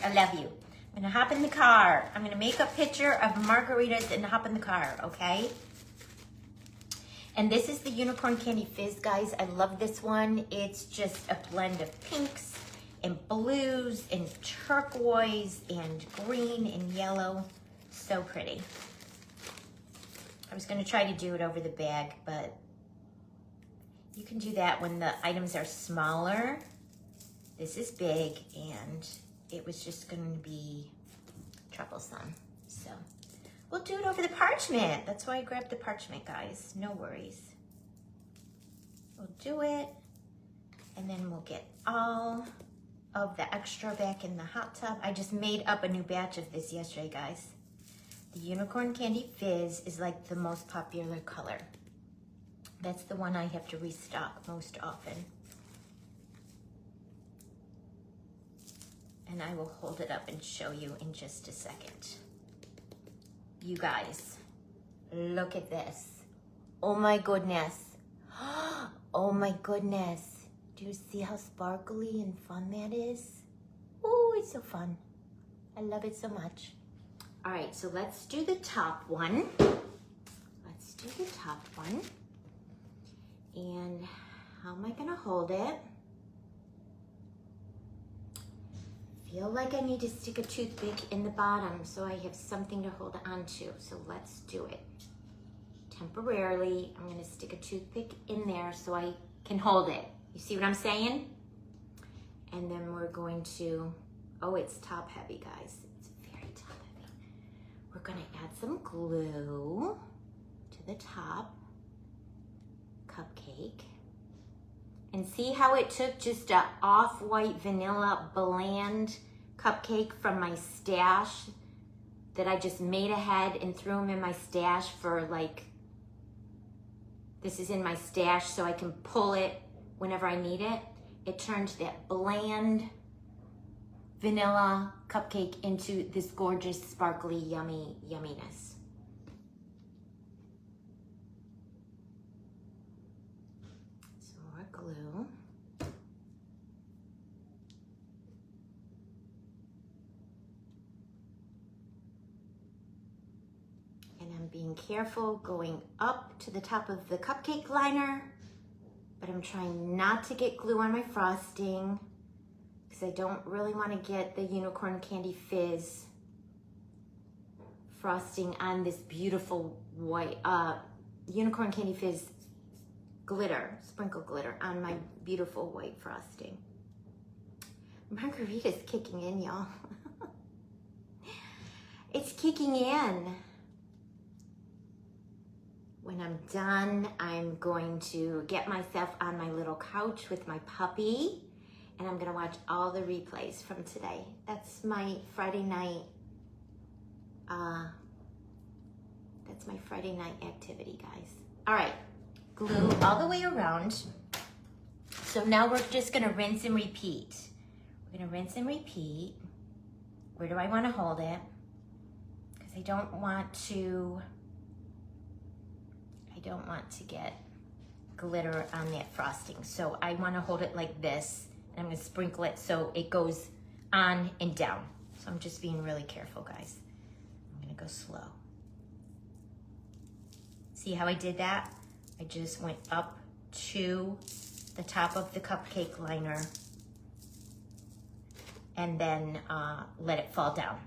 I love you. I'm gonna hop in the car. I'm gonna make a picture of margaritas and hop in the car, okay? And this is the Unicorn Candy Fizz, guys. I love this one. It's just a blend of pinks and blues and turquoise and green and yellow. So pretty. I was gonna try to do it over the bag, but you can do that when the items are smaller. This is big, and it was just gonna be troublesome. So we'll do it over the parchment. That's why I grabbed the parchment, guys. No worries. We'll do it, and then we'll get all of the extra back in the hot tub. I just made up a new batch of this yesterday, guys. The Unicorn Candy Fizz is like the most popular color. That's the one I have to restock most often. And I will hold it up and show you in just a second. You guys, look at this. Oh my goodness. Oh my goodness. Do you see how sparkly and fun that is? Oh, it's so fun. I love it so much. All right, so let's do the top one. Let's do the top one. And how am I gonna hold it? Feel like I need to stick a toothpick in the bottom so I have something to hold on to. So let's do it. Temporarily, I'm gonna stick a toothpick in there so I can hold it. You see what I'm saying? And then we're going to, oh, it's top heavy, guys. It's very top heavy. We're gonna add some glue to the top cupcake. And see how it took just a off-white vanilla bland cupcake from my stash that I just made ahead and threw them in my stash for like, this is in my stash so I can pull it whenever I need it. It turned that bland vanilla cupcake into this gorgeous, sparkly, yummy yumminess. Glue. And I'm being careful going up to the top of the cupcake liner, but I'm trying not to get glue on my frosting because I don't really want to get the Unicorn Candy Fizz frosting on this beautiful white Unicorn Candy Fizz glitter, sprinkle glitter on my beautiful white frosting. Margarita's kicking in, y'all. It's kicking in. When I'm done, I'm going to get myself on my little couch with my puppy, and I'm gonna watch all the replays from today. That's my Friday night, activity, guys. All right, glue all the way around. So now we're just gonna rinse and repeat. We're gonna rinse and repeat. Where do I wanna hold it? Because I don't want to get glitter on that frosting. So I wanna hold it like this, and I'm gonna sprinkle it so it goes on and down. So I'm just being really careful, guys. I'm gonna go slow. See how I did that? I just went up to the top of the cupcake liner and then let it fall down.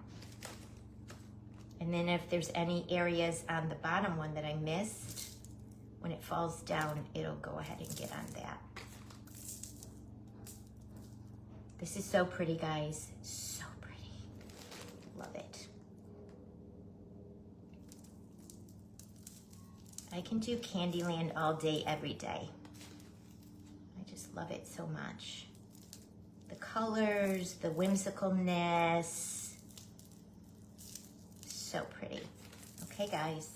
And then if there's any areas on the bottom one that I missed, when it falls down, it'll go ahead and get on that. This is so pretty, guys. So pretty. Love it. I can do Candyland all day, every day. I just love it so much. The colors, the whimsicalness. So pretty. Okay, guys.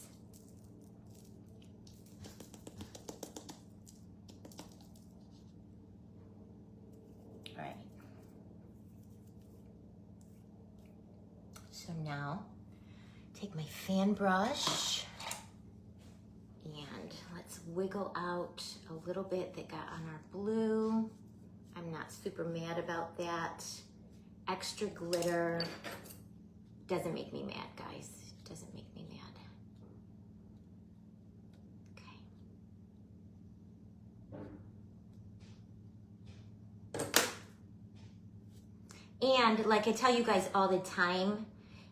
All right. So now, take my fan brush and let's wiggle out a little bit that got on our blue. I'm not super mad about that. Extra glitter doesn't make me mad, guys. It doesn't make me mad. Okay. And like I tell you guys all the time,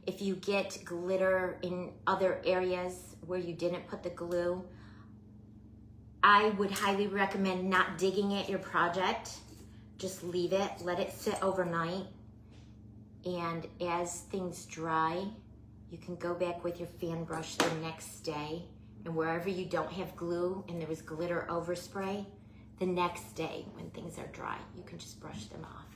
if you get glitter in other areas where you didn't put the glue, I would highly recommend not digging at your project. Just leave it, let it sit overnight. And as things dry, you can go back with your fan brush the next day, and wherever you don't have glue and there was glitter overspray, the next day when things are dry, you can just brush them off.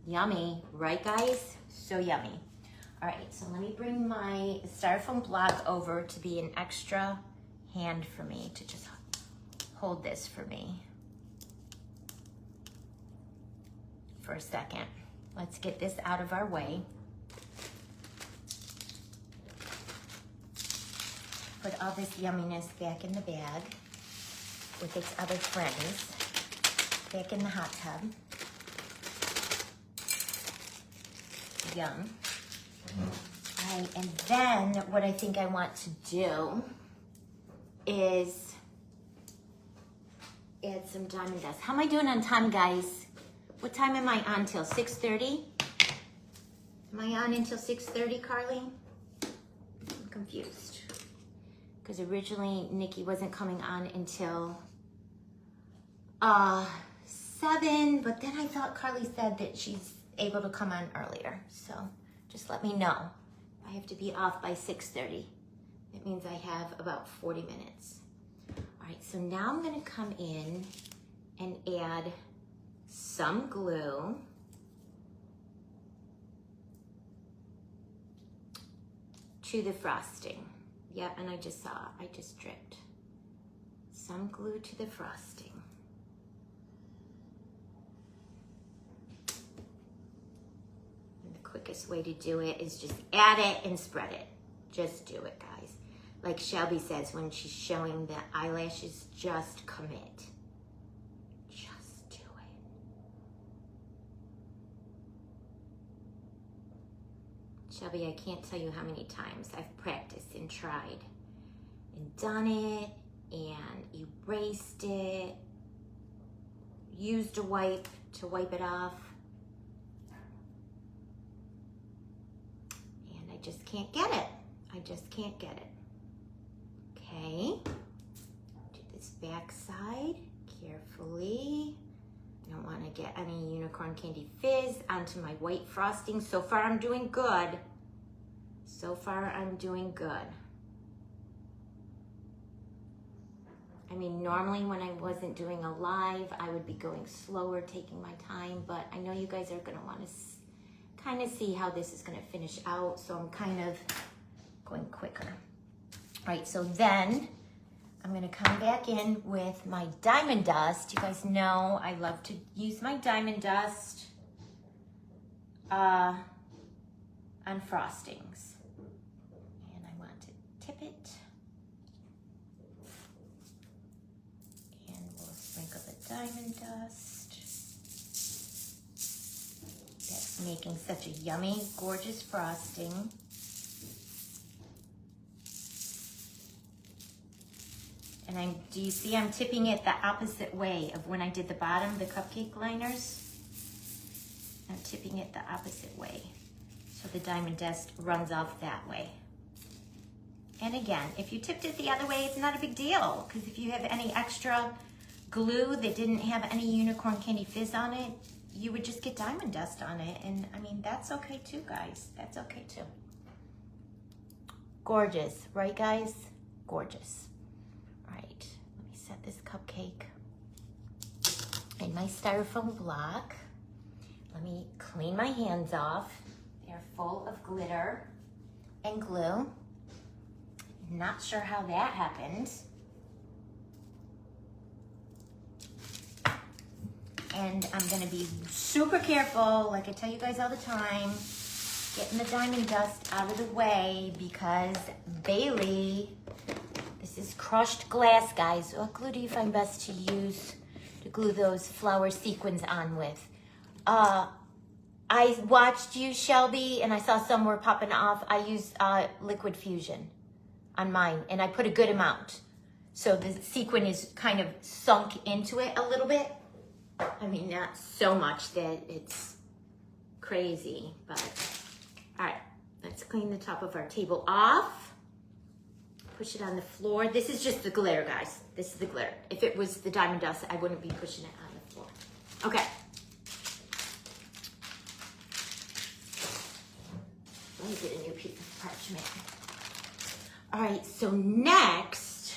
Yummy, right guys? So yummy. All right, so let me bring my styrofoam block over to be an extra hand for me to just hold this for me for a second. Let's get this out of our way. Put all this yumminess back in the bag with its other friends, back in the hot tub. Yum. All right, and then what I think I want to do is add some diamond dust. How am I doing on time, guys? What time am I on till? 6:30? Am I on until 6:30, Carly? I'm confused. Because originally Nikki wasn't coming on until 7, but then I thought Carly said that she's able to come on earlier. So just let me know. I have to be off by 6:30. That means I have about 40 minutes. All right, so now I'm gonna come in and add some glue. To the frosting. Yep, and I just dripped some glue to the frosting. And the quickest way to do it is just add it and spread it. Just do it, guys. Like Shelby says when she's showing the eyelashes, just commit. Just do it. Shelby, I can't tell you how many times I've practiced and tried and done it and erased it, used a wipe to wipe it off, and I just can't get it. I just can't get it. Okay, do this back side carefully. I don't want to get any unicorn candy fizz onto my white frosting. So far I'm doing good. So far I'm doing good. I mean, normally when I wasn't doing a live, I would be going slower, taking my time, but I know you guys are gonna wanna kind of see how this is gonna finish out, so I'm kind of going quicker. All right, so then I'm gonna come back in with my diamond dust. You guys know I love to use my diamond dust on frostings. And I want to tip it. And we'll sprinkle the diamond dust. That's making such a yummy, gorgeous frosting. And do you see I'm tipping it the opposite way of when I did the bottom, the cupcake liners? I'm tipping it the opposite way. So the diamond dust runs off that way. And again, if you tipped it the other way, it's not a big deal, because if you have any extra glue that didn't have any unicorn candy fizz on it, you would just get diamond dust on it. And I mean, that's okay too, guys. That's okay too. Gorgeous, right guys? Gorgeous. All right, let me set this cupcake in my styrofoam block. Let me clean my hands off. They're full of glitter and glue. Not sure how that happened. And I'm gonna be super careful, like I tell you guys all the time, getting the diamond dust out of the way, because Bailey, this is crushed glass, guys. What glue do you find best to use to glue those flower sequins on with? I watched you, Shelby, and I saw some were popping off. I used liquid fusion on mine, and I put a good amount. So the sequin is kind of sunk into it a little bit. I mean, not so much that it's crazy, but all right, let's clean the top of our table off. Push it on the floor. This is just the glitter, guys. This is the glitter. If it was the diamond dust, I wouldn't be pushing it on the floor. Okay. Let me get a new piece of parchment. All right, so next,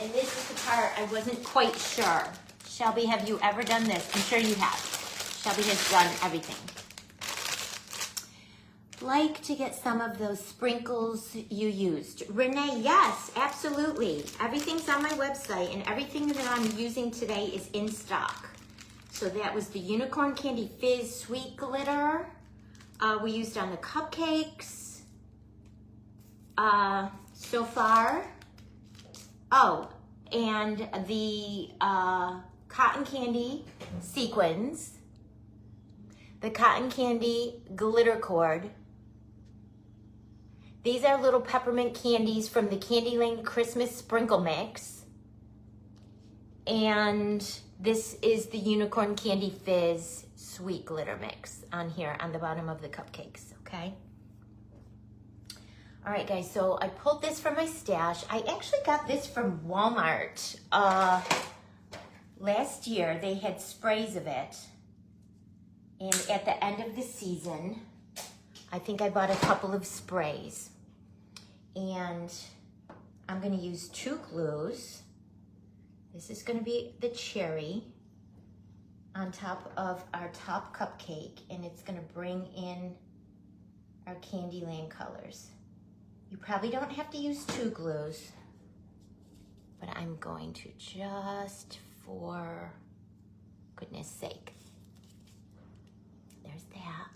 and this is the part I wasn't quite sure. Shelby, have you ever done this? I'm sure you have. Shelby has done everything. Like to get some of those sprinkles you used. Renee, yes, absolutely. Everything's on my website, and everything that I'm using today is in stock. So that was the Unicorn Candy Fizz Sweet Glitter. We used on the cupcakes so far. Oh, and the cotton candy sequins, the cotton candy glitter cord. These are little peppermint candies from the Candyland Christmas Sprinkle Mix. And this is the Unicorn Candy Fizz Sweet Glitter Mix on here on the bottom of the cupcakes, okay? All right, guys, so I pulled this from my stash. I actually got this from Walmart. Last year, they had sprays of it. And at the end of the season, I think I bought a couple of sprays. And I'm gonna use 2 glues. This is gonna be the cherry on top of our top cupcake, and it's gonna bring in our Candyland colors. You probably don't have to use 2 glues, but I'm going to just for goodness sake. There's that,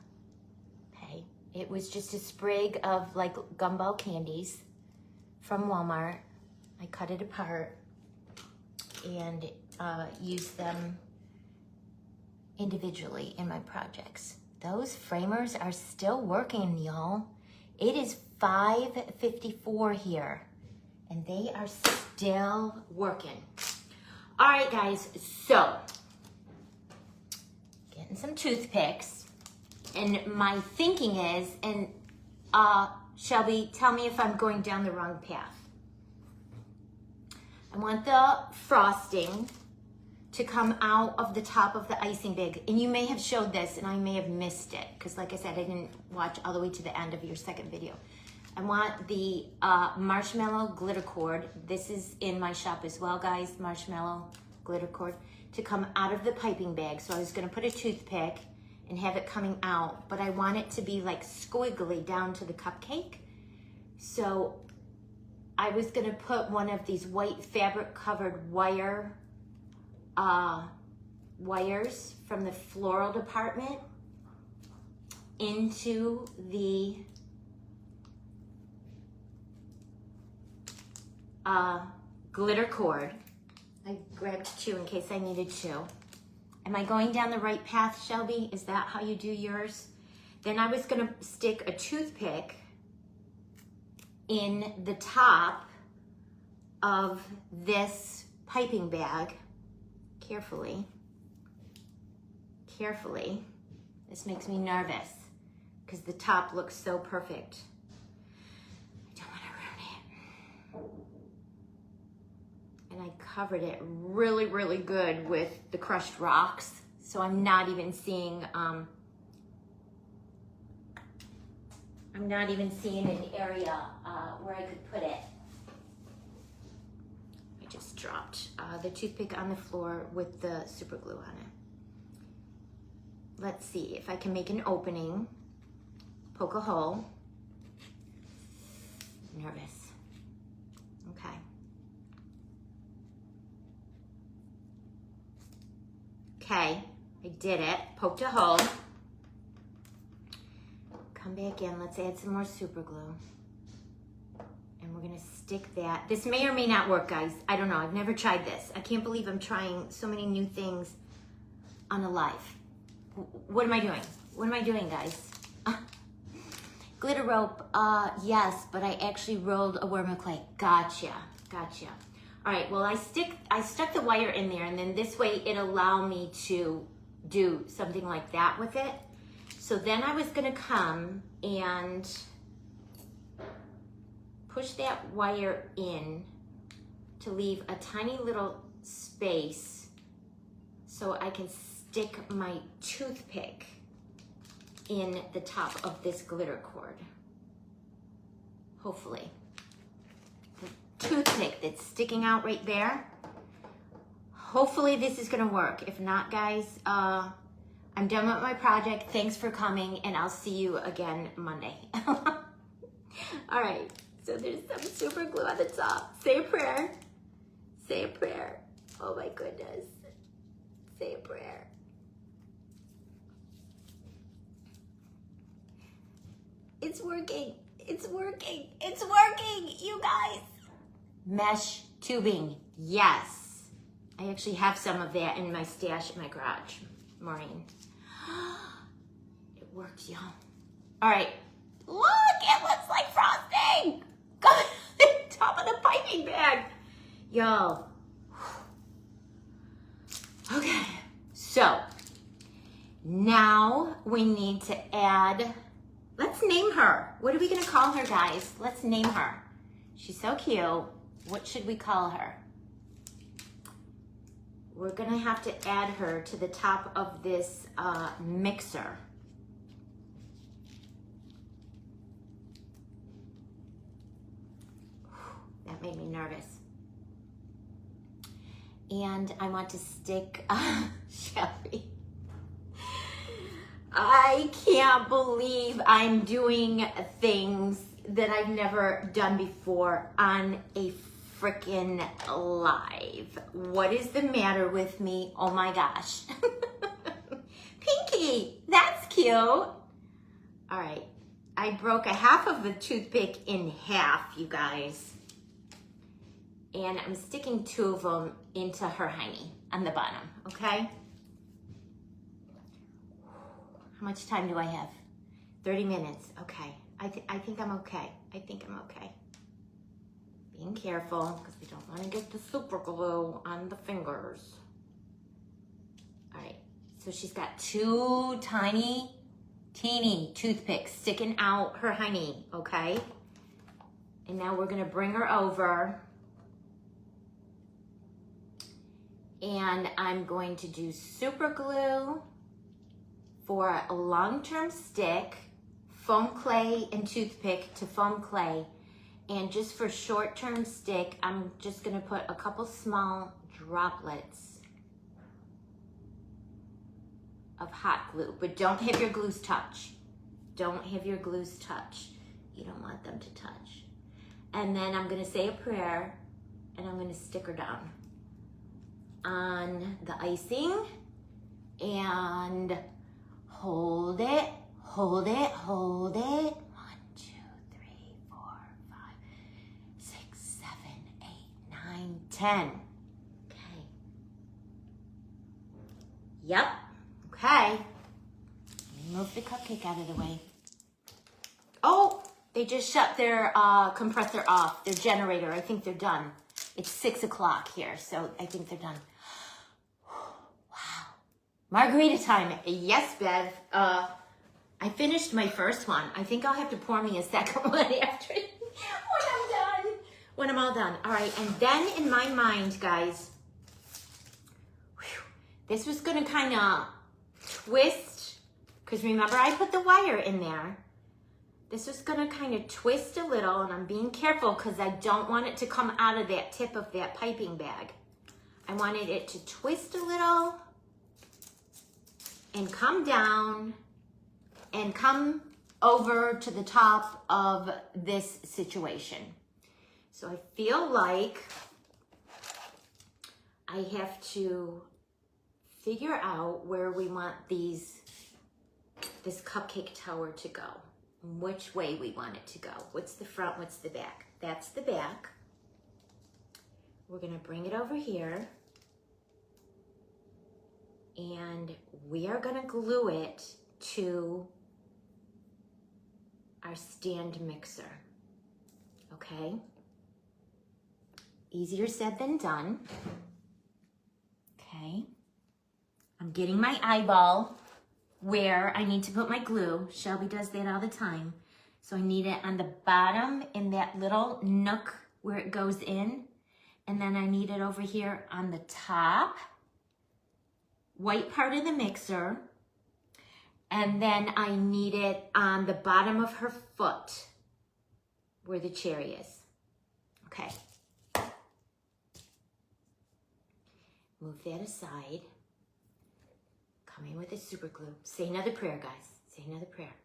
okay. It was just a sprig of like gumball candies from Walmart. I cut it apart and used them individually in my projects. Those framers are still working, y'all. It is 5:54 here, and they are still working. All right, guys, so getting some toothpicks, and my thinking is, and Shelby, tell me if I'm going down the wrong path. I want the frosting to come out of the top of the icing bag, and you may have showed this, and I may have missed it, because like I said, I didn't watch all the way to the end of your second video. I want the marshmallow glitter cord. This is in my shop as well, guys, marshmallow glitter cord, to come out of the piping bag. So I was gonna put a toothpick and have it coming out, but I want it to be like squiggly down to the cupcake. So I was gonna put one of these white fabric covered wires from the floral department into the glitter cord. I grabbed 2 in case I needed 2. Am I going down the right path, Shelby? Is that how you do yours? Then I was gonna stick a toothpick in the top of this piping bag, carefully. This makes me nervous because the top looks so perfect. I don't want to ruin it. And I covered it really, really good with the crushed rocks, so I'm not even seeing an area where I could put it. I just dropped the toothpick on the floor with the super glue on it. Let's see if I can make an opening, poke a hole. Nervous. Okay. Okay, I did it. Poked a hole. Come back in. Let's add some more super glue. And we're gonna stick that. This may or may not work, guys. I don't know. I've never tried this. I can't believe I'm trying so many new things on a live. What am I doing? What am I doing, guys? Glitter rope, yes, but I actually rolled a worm of clay. Gotcha. All right, well, I stuck the wire in there, and then this way it allowed me to do something like that with it. So then I was gonna come and push that wire in to leave a tiny little space so I can stick my toothpick in the top of this glitter cord. Hopefully. The toothpick that's sticking out right there. Hopefully this is gonna work. If not, guys, I'm done with my project. Thanks for coming, and I'll see you again Monday. All right, so there's some super glue on the top. Say a prayer. Say a prayer. Oh my goodness. Say a prayer. It's working. It's working. It's working, you guys. Mesh tubing. Yes. I actually have some of that in my stash in my garage, Maureen. It works, y'all. All right. Look, it looks like frosting. Come on the top of the piping bag. Yo. Okay. So now we need to add, let's name her. What are we gonna call her, guys? Let's name her. She's so cute. What should we call her? We're gonna have to add her to the top of this mixer. That made me nervous. And I want to stick Shelby. I can't believe I'm doing things that I've never done before on a freaking live. What is the matter with me? Oh my gosh. Pinky, that's cute. All right, I broke a half of the toothpick in half, you guys. And I'm sticking 2 of them into her hiney on the bottom, okay? How much time do I have? 30 minutes, okay. I think I'm okay. I think I'm okay. Being careful, because we don't want to get the super glue on the fingers. All right, so she's got 2 tiny, teeny toothpicks sticking out her hiney, okay? And now we're gonna bring her over, and I'm going to do super glue for a long-term stick, foam clay and toothpick to foam clay. And just for short-term stick, I'm just gonna put a couple small droplets of hot glue, but don't have your glues touch. Don't have your glues touch. You don't want them to touch. And then I'm gonna say a prayer and I'm gonna stick her down on the icing and hold it, hold it, hold it. 1, 2, 3, 4, 5, 6, 7, 8, 9, 10. Okay. Yep. Okay. Move the cupcake out of the way. Oh, they just shut their compressor off, their generator. I think they're done. It's 6 o'clock here, so I think they're done. Wow. Margarita time. Yes, Bev. I finished my first one. I think I'll have to pour me a second one after when I'm done. When I'm all done. All right, and then in my mind, guys, this was gonna kind of twist, because remember I put the wire in there. This is gonna kind of twist a little, and I'm being careful because I don't want it to come out of that tip of that piping bag. I wanted it to twist a little and come down and come over to the top of this situation. So I feel like I have to figure out where we want this cupcake tower to go. Which way we want it to go. What's the front, what's the back? That's the back. We're gonna bring it over here and we are gonna glue it to our stand mixer, okay? Easier said than done, okay? I'm getting my eyeball where I need to put my glue. Shelby does that all the time. So I need it on the bottom in that little nook where it goes in. And then I need it over here on the top, white part of the mixer. And then I need it on the bottom of her foot where the cherry is. Okay. Move that aside. Come in with the super glue. Say another prayer, guys. Say another prayer.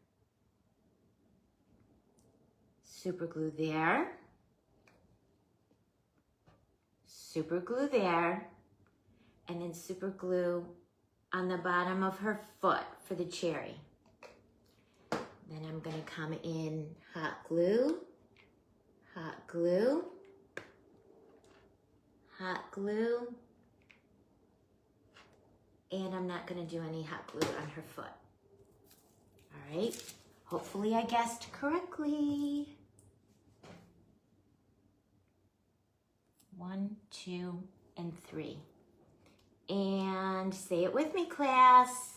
Super glue there. Super glue there. And then super glue on the bottom of her foot for the cherry. Then I'm gonna come in hot glue, hot glue, hot glue. And I'm not gonna do any hot glue on her foot. All right, hopefully I guessed correctly. 1, 2, and 3. And say it with me, class.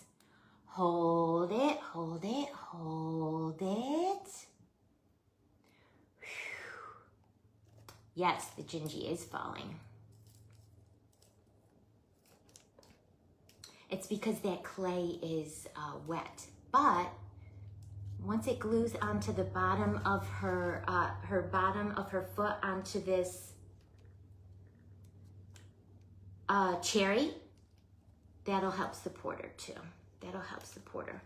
Hold it, hold it, hold it. Whew. Yes, the gingie is falling. It's because that clay is wet, but once it glues onto the bottom of her bottom of her foot onto this cherry, that'll help support her too. That'll help support her.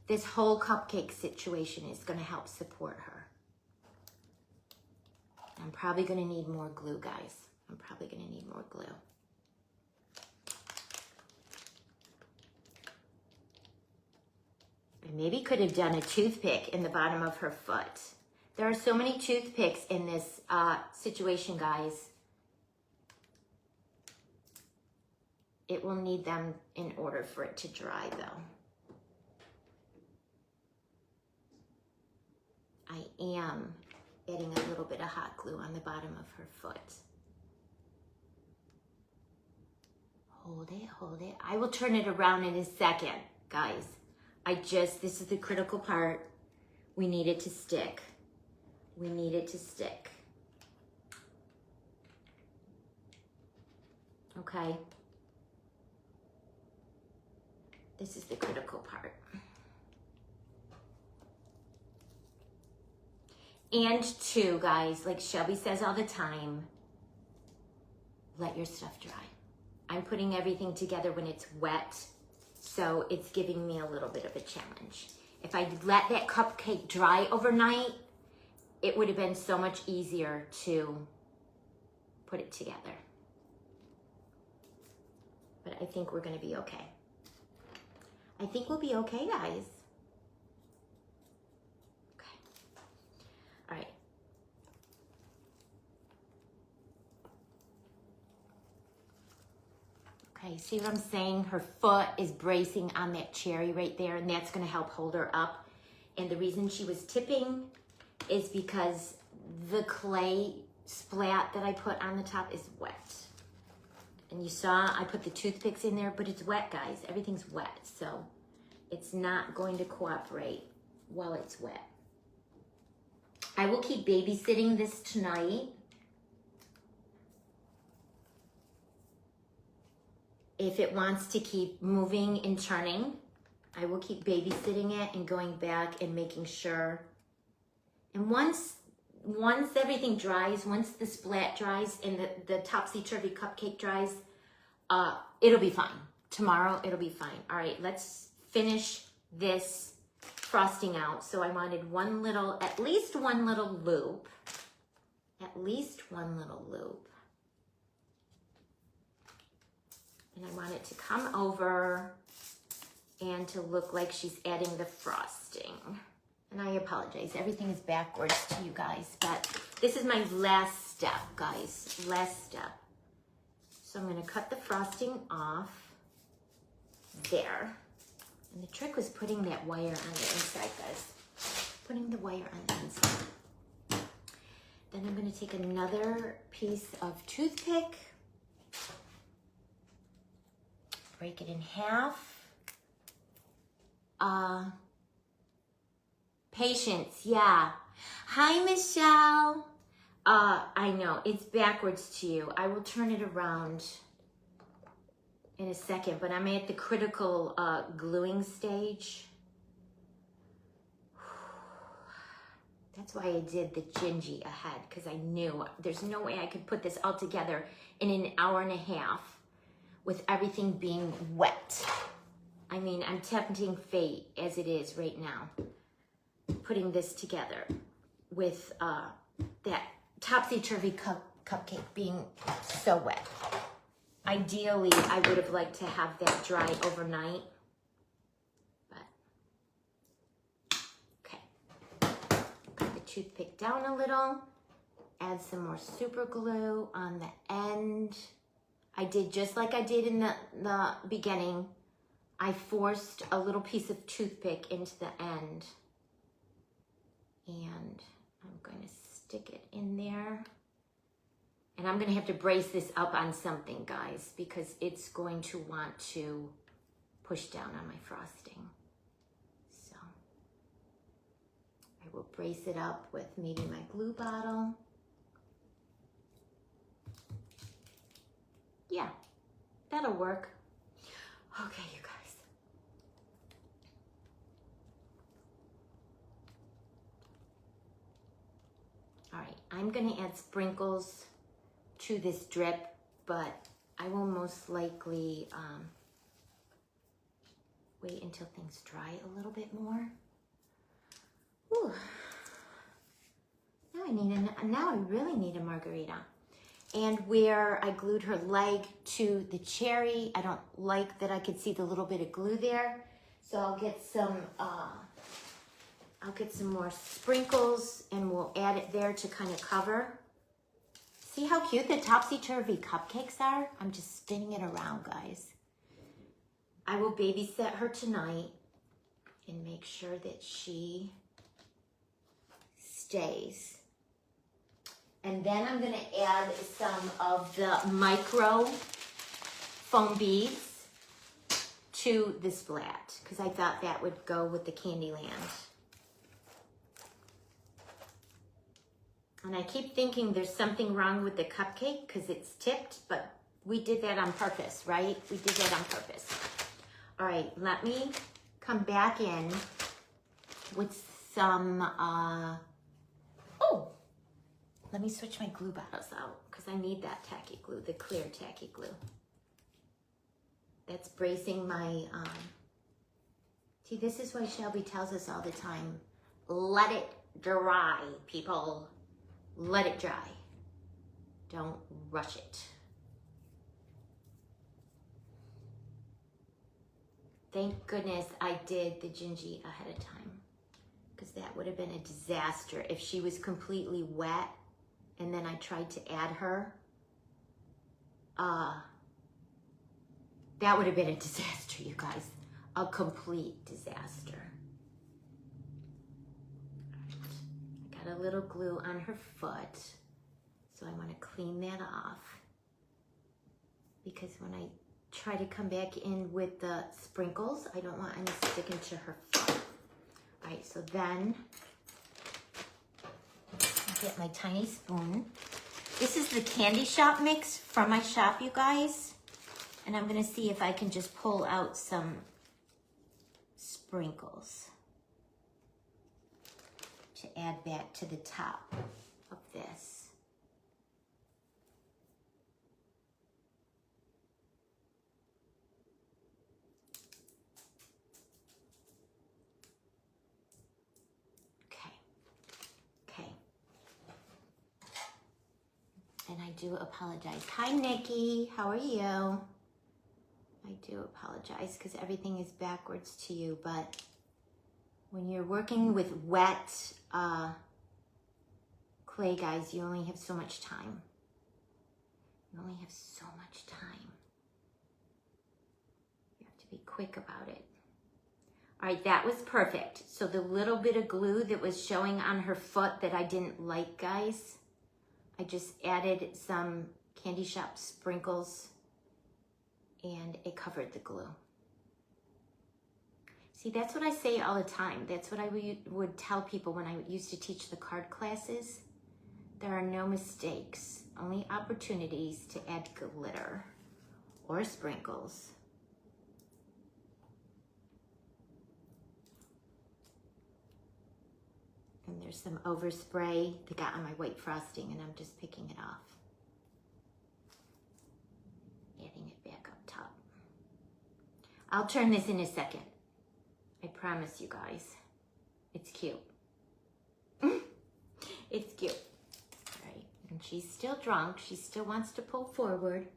This whole cupcake situation is gonna help support her. I'm probably gonna need more glue, guys. I'm probably gonna need more glue. I maybe could have done a toothpick in the bottom of her foot. There are so many toothpicks in this situation, guys. It will need them in order for it to dry, though. I am adding a little bit of hot glue on the bottom of her foot. Hold it, hold it. I will turn it around in a second, guys. This is the critical part. We need it to stick. We need it to stick. Okay. This is the critical part. And two, guys, like Shelby says all the time, let your stuff dry. I'm putting everything together when it's wet, so it's giving me a little bit of a challenge. If I let that cupcake dry overnight, it would have been so much easier to put it together. But I think we're gonna be okay. I think we'll be okay, guys. Okay. All right. Okay, see what I'm saying? Her foot is bracing on that cherry right there, and that's gonna help hold her up. And the reason she was tipping is because the clay splat that I put on the top is wet. And you saw I put the toothpicks in there, but it's wet, guys. Everything's wet, so it's not going to cooperate while it's wet. I will keep babysitting this tonight. If it wants to keep moving and turning, I will keep babysitting it and going back and making sure. And once everything dries, once the splat dries and the topsy-turvy cupcake dries, it'll be fine. Tomorrow, it'll be fine. All right, let's finish this frosting out. So I wanted at least one little loop. At least one little loop. And I want it to come over and to look like she's adding the frosting. And I apologize, everything is backwards to you guys, but this is my last step, guys, last step. So I'm gonna cut the frosting off there. And the trick was putting that wire on the inside, guys. Putting the wire on the inside. Then I'm gonna take another piece of toothpick, break it in half. Patience, yeah. Hi, Michelle. I know, it's backwards to you. I will turn it around in a second, but I'm at the critical gluing stage. That's why I did the gingie ahead, because I knew there's no way I could put this all together in an hour and a half with everything being wet. I mean, I'm tempting fate as it is right now, putting this together with that topsy-turvy cupcake being so wet. Ideally, I would have liked to have that dry overnight, but okay. Cut the toothpick down a little, add some more super glue on the end. I did just like I did in the beginning. I forced a little piece of toothpick into the end. And I'm going to stick it in there. And I'm going to have to brace this up on something, guys, because it's going to want to push down on my frosting. So I will brace it up with maybe my glue bottle. Yeah, that'll work. Okay, you guys. All right, I'm gonna add sprinkles to this drip, but I will most likely wait until things dry a little bit more. Ooh. Now I really need a margarita. And where I glued her leg to the cherry, I don't like that I could see the little bit of glue there. So I'll get some more sprinkles and we'll add it there to kind of cover. See how cute the topsy-turvy cupcakes are? I'm just spinning it around, guys. I will babysit her tonight and make sure that she stays. And then I'm gonna add some of the micro foam beads to the splat because I thought that would go with the Candyland. And I keep thinking there's something wrong with the cupcake because it's tipped, but we did that on purpose, right? We did that on purpose. All right, let me come back in with some, Let me switch my glue bottles out because I need that tacky glue, the clear tacky glue. That's bracing my, see, this is why Shelby tells us all the time, let it dry, people. Let it dry. Don't rush it. Thank goodness I did the gingy ahead of time, because that would have been a disaster if she was completely wet and then I tried to add her. That would have been a disaster, you guys. A complete disaster. I got a little glue on her foot, so I want to clean that off, because when I try to come back in with the sprinkles, I don't want any sticking to her foot. All right, so then I get my tiny spoon. This is the candy shop mix from my shop, you guys. And I'm gonna see if I can just pull out some sprinkles to add back to the top of this. Okay. And I do apologize. Hi, Nikki, how are you? I do apologize because everything is backwards to you, but when you're working with wet clay, guys, you only have so much time. You only have so much time. You have to be quick about it. All right, that was perfect. So the little bit of glue that was showing on her foot that I didn't like, guys, I just added some candy shop sprinkles and it covered the glue. See, that's what I say all the time. That's what I would tell people when I used to teach the card classes. There are no mistakes, only opportunities to add glitter or sprinkles. And there's some overspray that got on my white frosting, and I'm just picking it off. Adding it back up top. I'll turn this in a second. I promise you guys. It's cute. It's cute. All right. And she's still drunk. She still wants to pull forward.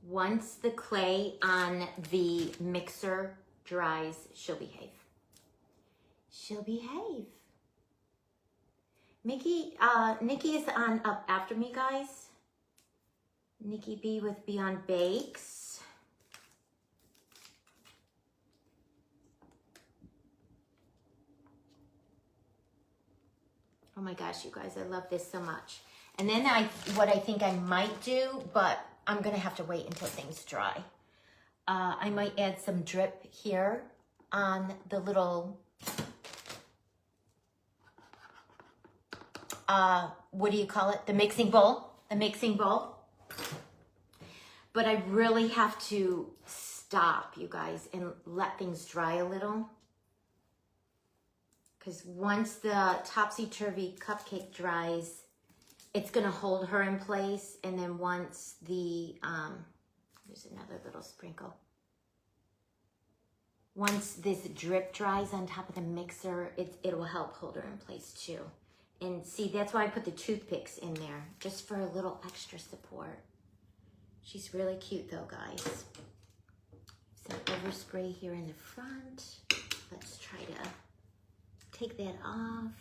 Once the clay on the mixer dries, she'll behave. She'll behave. Nikki is on up after me, guys. Nikki B with Beyond Bakes. Oh my gosh, you guys, I love this so much. And then what I think I might do, but I'm gonna have to wait until things dry. I might add some drip here on the little, what do you call it? The mixing bowl, But I really have to stop, you guys, and let things dry a little. Because once the topsy-turvy cupcake dries, it's gonna hold her in place. And then once the, there's another little sprinkle. Once this drip dries on top of the mixer, it will help hold her in place too. And see, that's why I put the toothpicks in there, just for a little extra support. She's really cute though, guys. Some overspray here in the front. Let's try to take that off.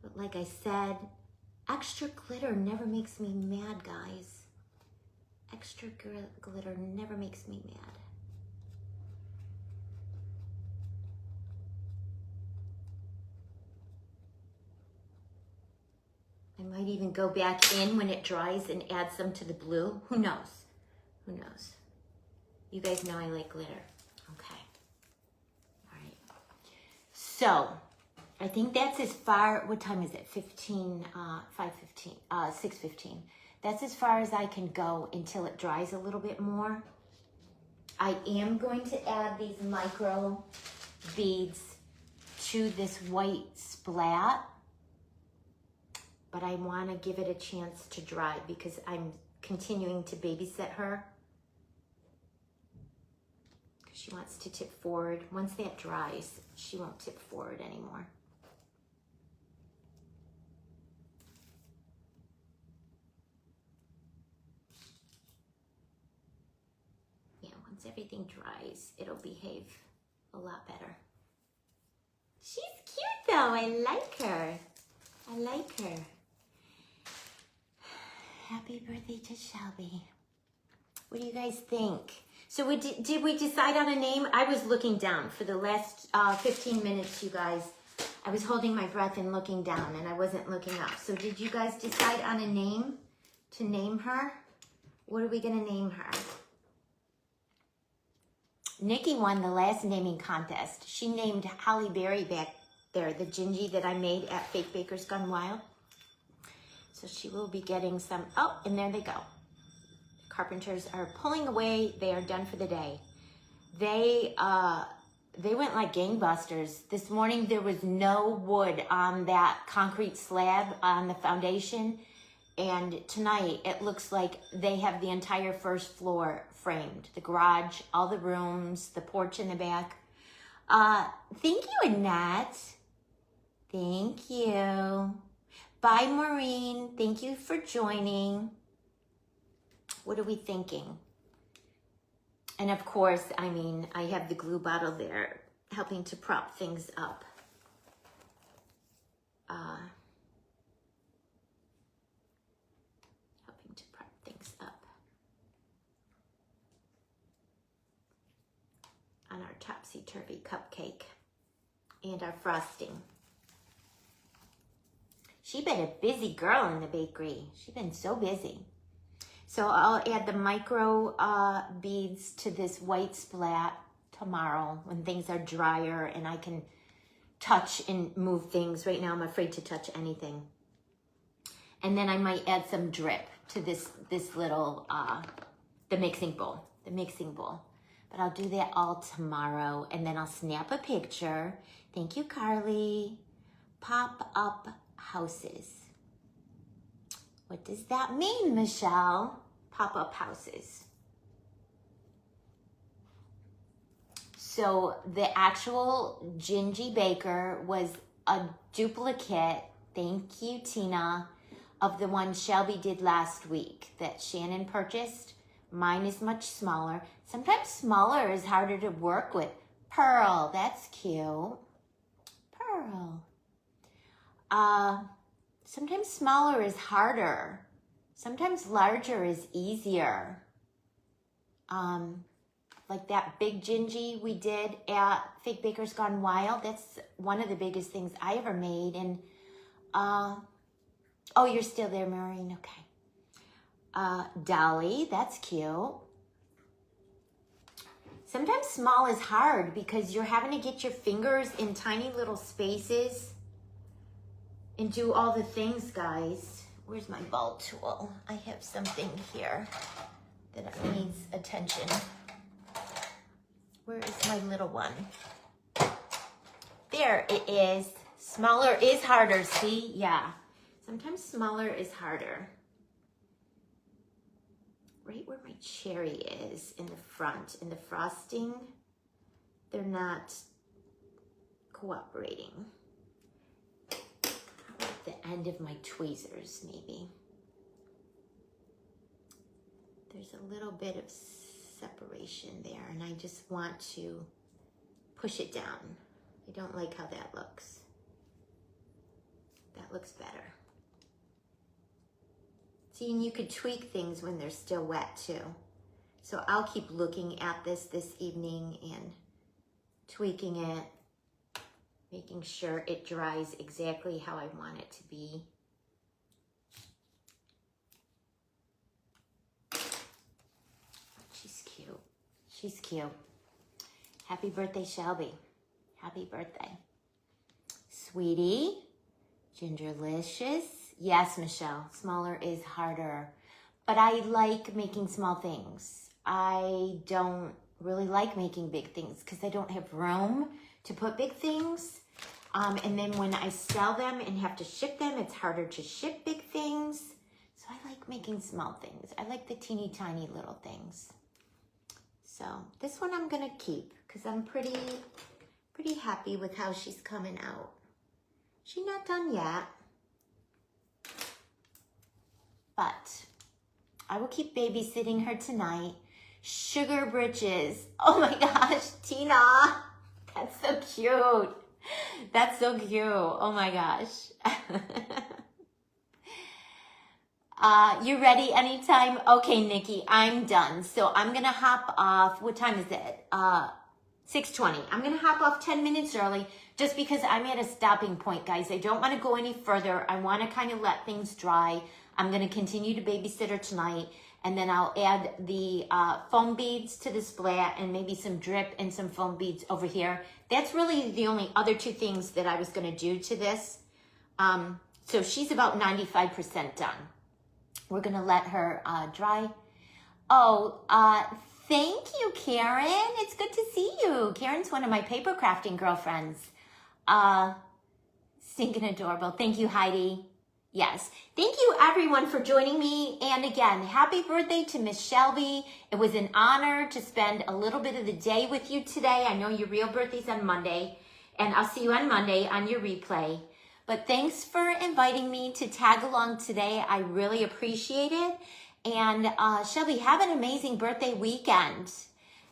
But like I said, extra glitter never makes me mad, guys. Extra glitter never makes me mad. I might even go back in when it dries and add some to the blue. Who knows? Who knows? You guys know I like glitter. Okay. All right. So, I think that's as far, what time is it? 6:15. That's as far as I can go until it dries a little bit more. I am going to add these micro beads to this white splat, but I want to give it a chance to dry because I'm continuing to babysit her. She wants to tip forward. Once that dries, she won't tip forward anymore. Yeah, once everything dries, it'll behave a lot better. She's cute though, I like her. I like her. Happy birthday to Shelby. What do you guys think? So did we decide on a name? I was looking down for the last 15 minutes, you guys. I was holding my breath and looking down, and I wasn't looking up. So did you guys decide on a name to name her? What are we gonna name her? Nikki won the last naming contest. She named Holly Berry back there, the Gingie that I made at Fake Bakers Gone Wild. So she will be getting some, oh, and there they go. Carpenters are pulling away. They are done for the day. They went like gangbusters. This morning there was no wood on that concrete slab on the foundation, and tonight it looks like they have the entire first floor framed. The garage, all the rooms, the porch in the back. Thank you, Annette. Thank you. Bye, Maureen. Thank you for joining. What are we thinking? And of course, I mean, I have the glue bottle there helping to prop things up. Helping to prop things up on our topsy-turvy cupcake and our frosting. She's been a busy girl in the bakery. She's been so busy. So I'll add the micro beads to this white splat tomorrow when things are drier and I can touch and move things. Right now I'm afraid to touch anything. And then I might add some drip to this little, the mixing bowl. But I'll do that all tomorrow, and then I'll snap a picture. Thank you, Carly. Pop-up houses. What does that mean, Michelle? Pop-up houses. So the actual Gingie Baker was a duplicate, thank you, Tina, of the one Shelby did last week that Shannon purchased. Mine is much smaller. Sometimes smaller is harder to work with. Pearl, that's cute. Pearl. Sometimes smaller is harder. Sometimes larger is easier. Like that big Gingie we did at Fake Bakers Gone Wild. That's one of the biggest things I ever made. And, oh, you're still there, Maureen. Okay. Dolly, that's cute. Sometimes small is hard because you're having to get your fingers in tiny little spaces and do all the things, guys. Where's my ball tool? I have something here that needs attention. Where is my little one? There it is. Smaller is harder, see? Yeah. Sometimes smaller is harder. Right where my cherry is in the front, in the frosting, they're not cooperating. The end of my tweezers, maybe. There's a little bit of separation there, and I just want to push it down. I don't like how that looks. That looks better. See, and you could tweak things when they're still wet too. So I'll keep looking at this evening and tweaking it, making sure it dries exactly how I want it to be. She's cute. She's cute. Happy birthday, Shelby. Happy birthday. Sweetie, Gingerlicious. Yes, Michelle, smaller is harder, but I like making small things. I don't really like making big things because I don't have room to put big things. And then when I sell them and have to ship them, it's harder to ship big things. So I like making small things. I like the teeny tiny little things. So this one I'm gonna keep because I'm pretty happy with how she's coming out. She's not done yet, but I will keep babysitting her tonight. Sugar britches. Oh my gosh, Tina, that's so cute. That's so cute. Oh my gosh. You ready anytime? Okay, Nikki, I'm done. So I'm gonna hop off. What time is it? 6:20. I'm gonna hop off 10 minutes early just because I'm at a stopping point, guys. I don't want to go any further. I want to kind of let things dry. I'm gonna continue to babysit her tonight, and then I'll add the foam beads to the splat and maybe some drip and some foam beads over here. That's really the only other two things that I was gonna do to this. So she's about 95% done. We're gonna let her dry. Oh, thank you, Karen. It's good to see you. Karen's one of my paper crafting girlfriends. Stinking adorable. Thank you, Heidi. Yes. Thank you, everyone, for joining me. And again, happy birthday to Miss Shelby. It was an honor to spend a little bit of the day with you today. I know your real birthday's on Monday, and I'll see you on Monday on your replay. But thanks for inviting me to tag along today. I really appreciate it. And Shelby, have an amazing birthday weekend.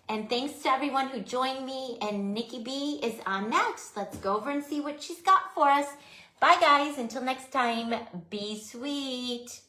And thanks to everyone who joined me. And Nikki B is on next. Let's go over and see what she's got for us. Bye, guys. Until next time, be sweet.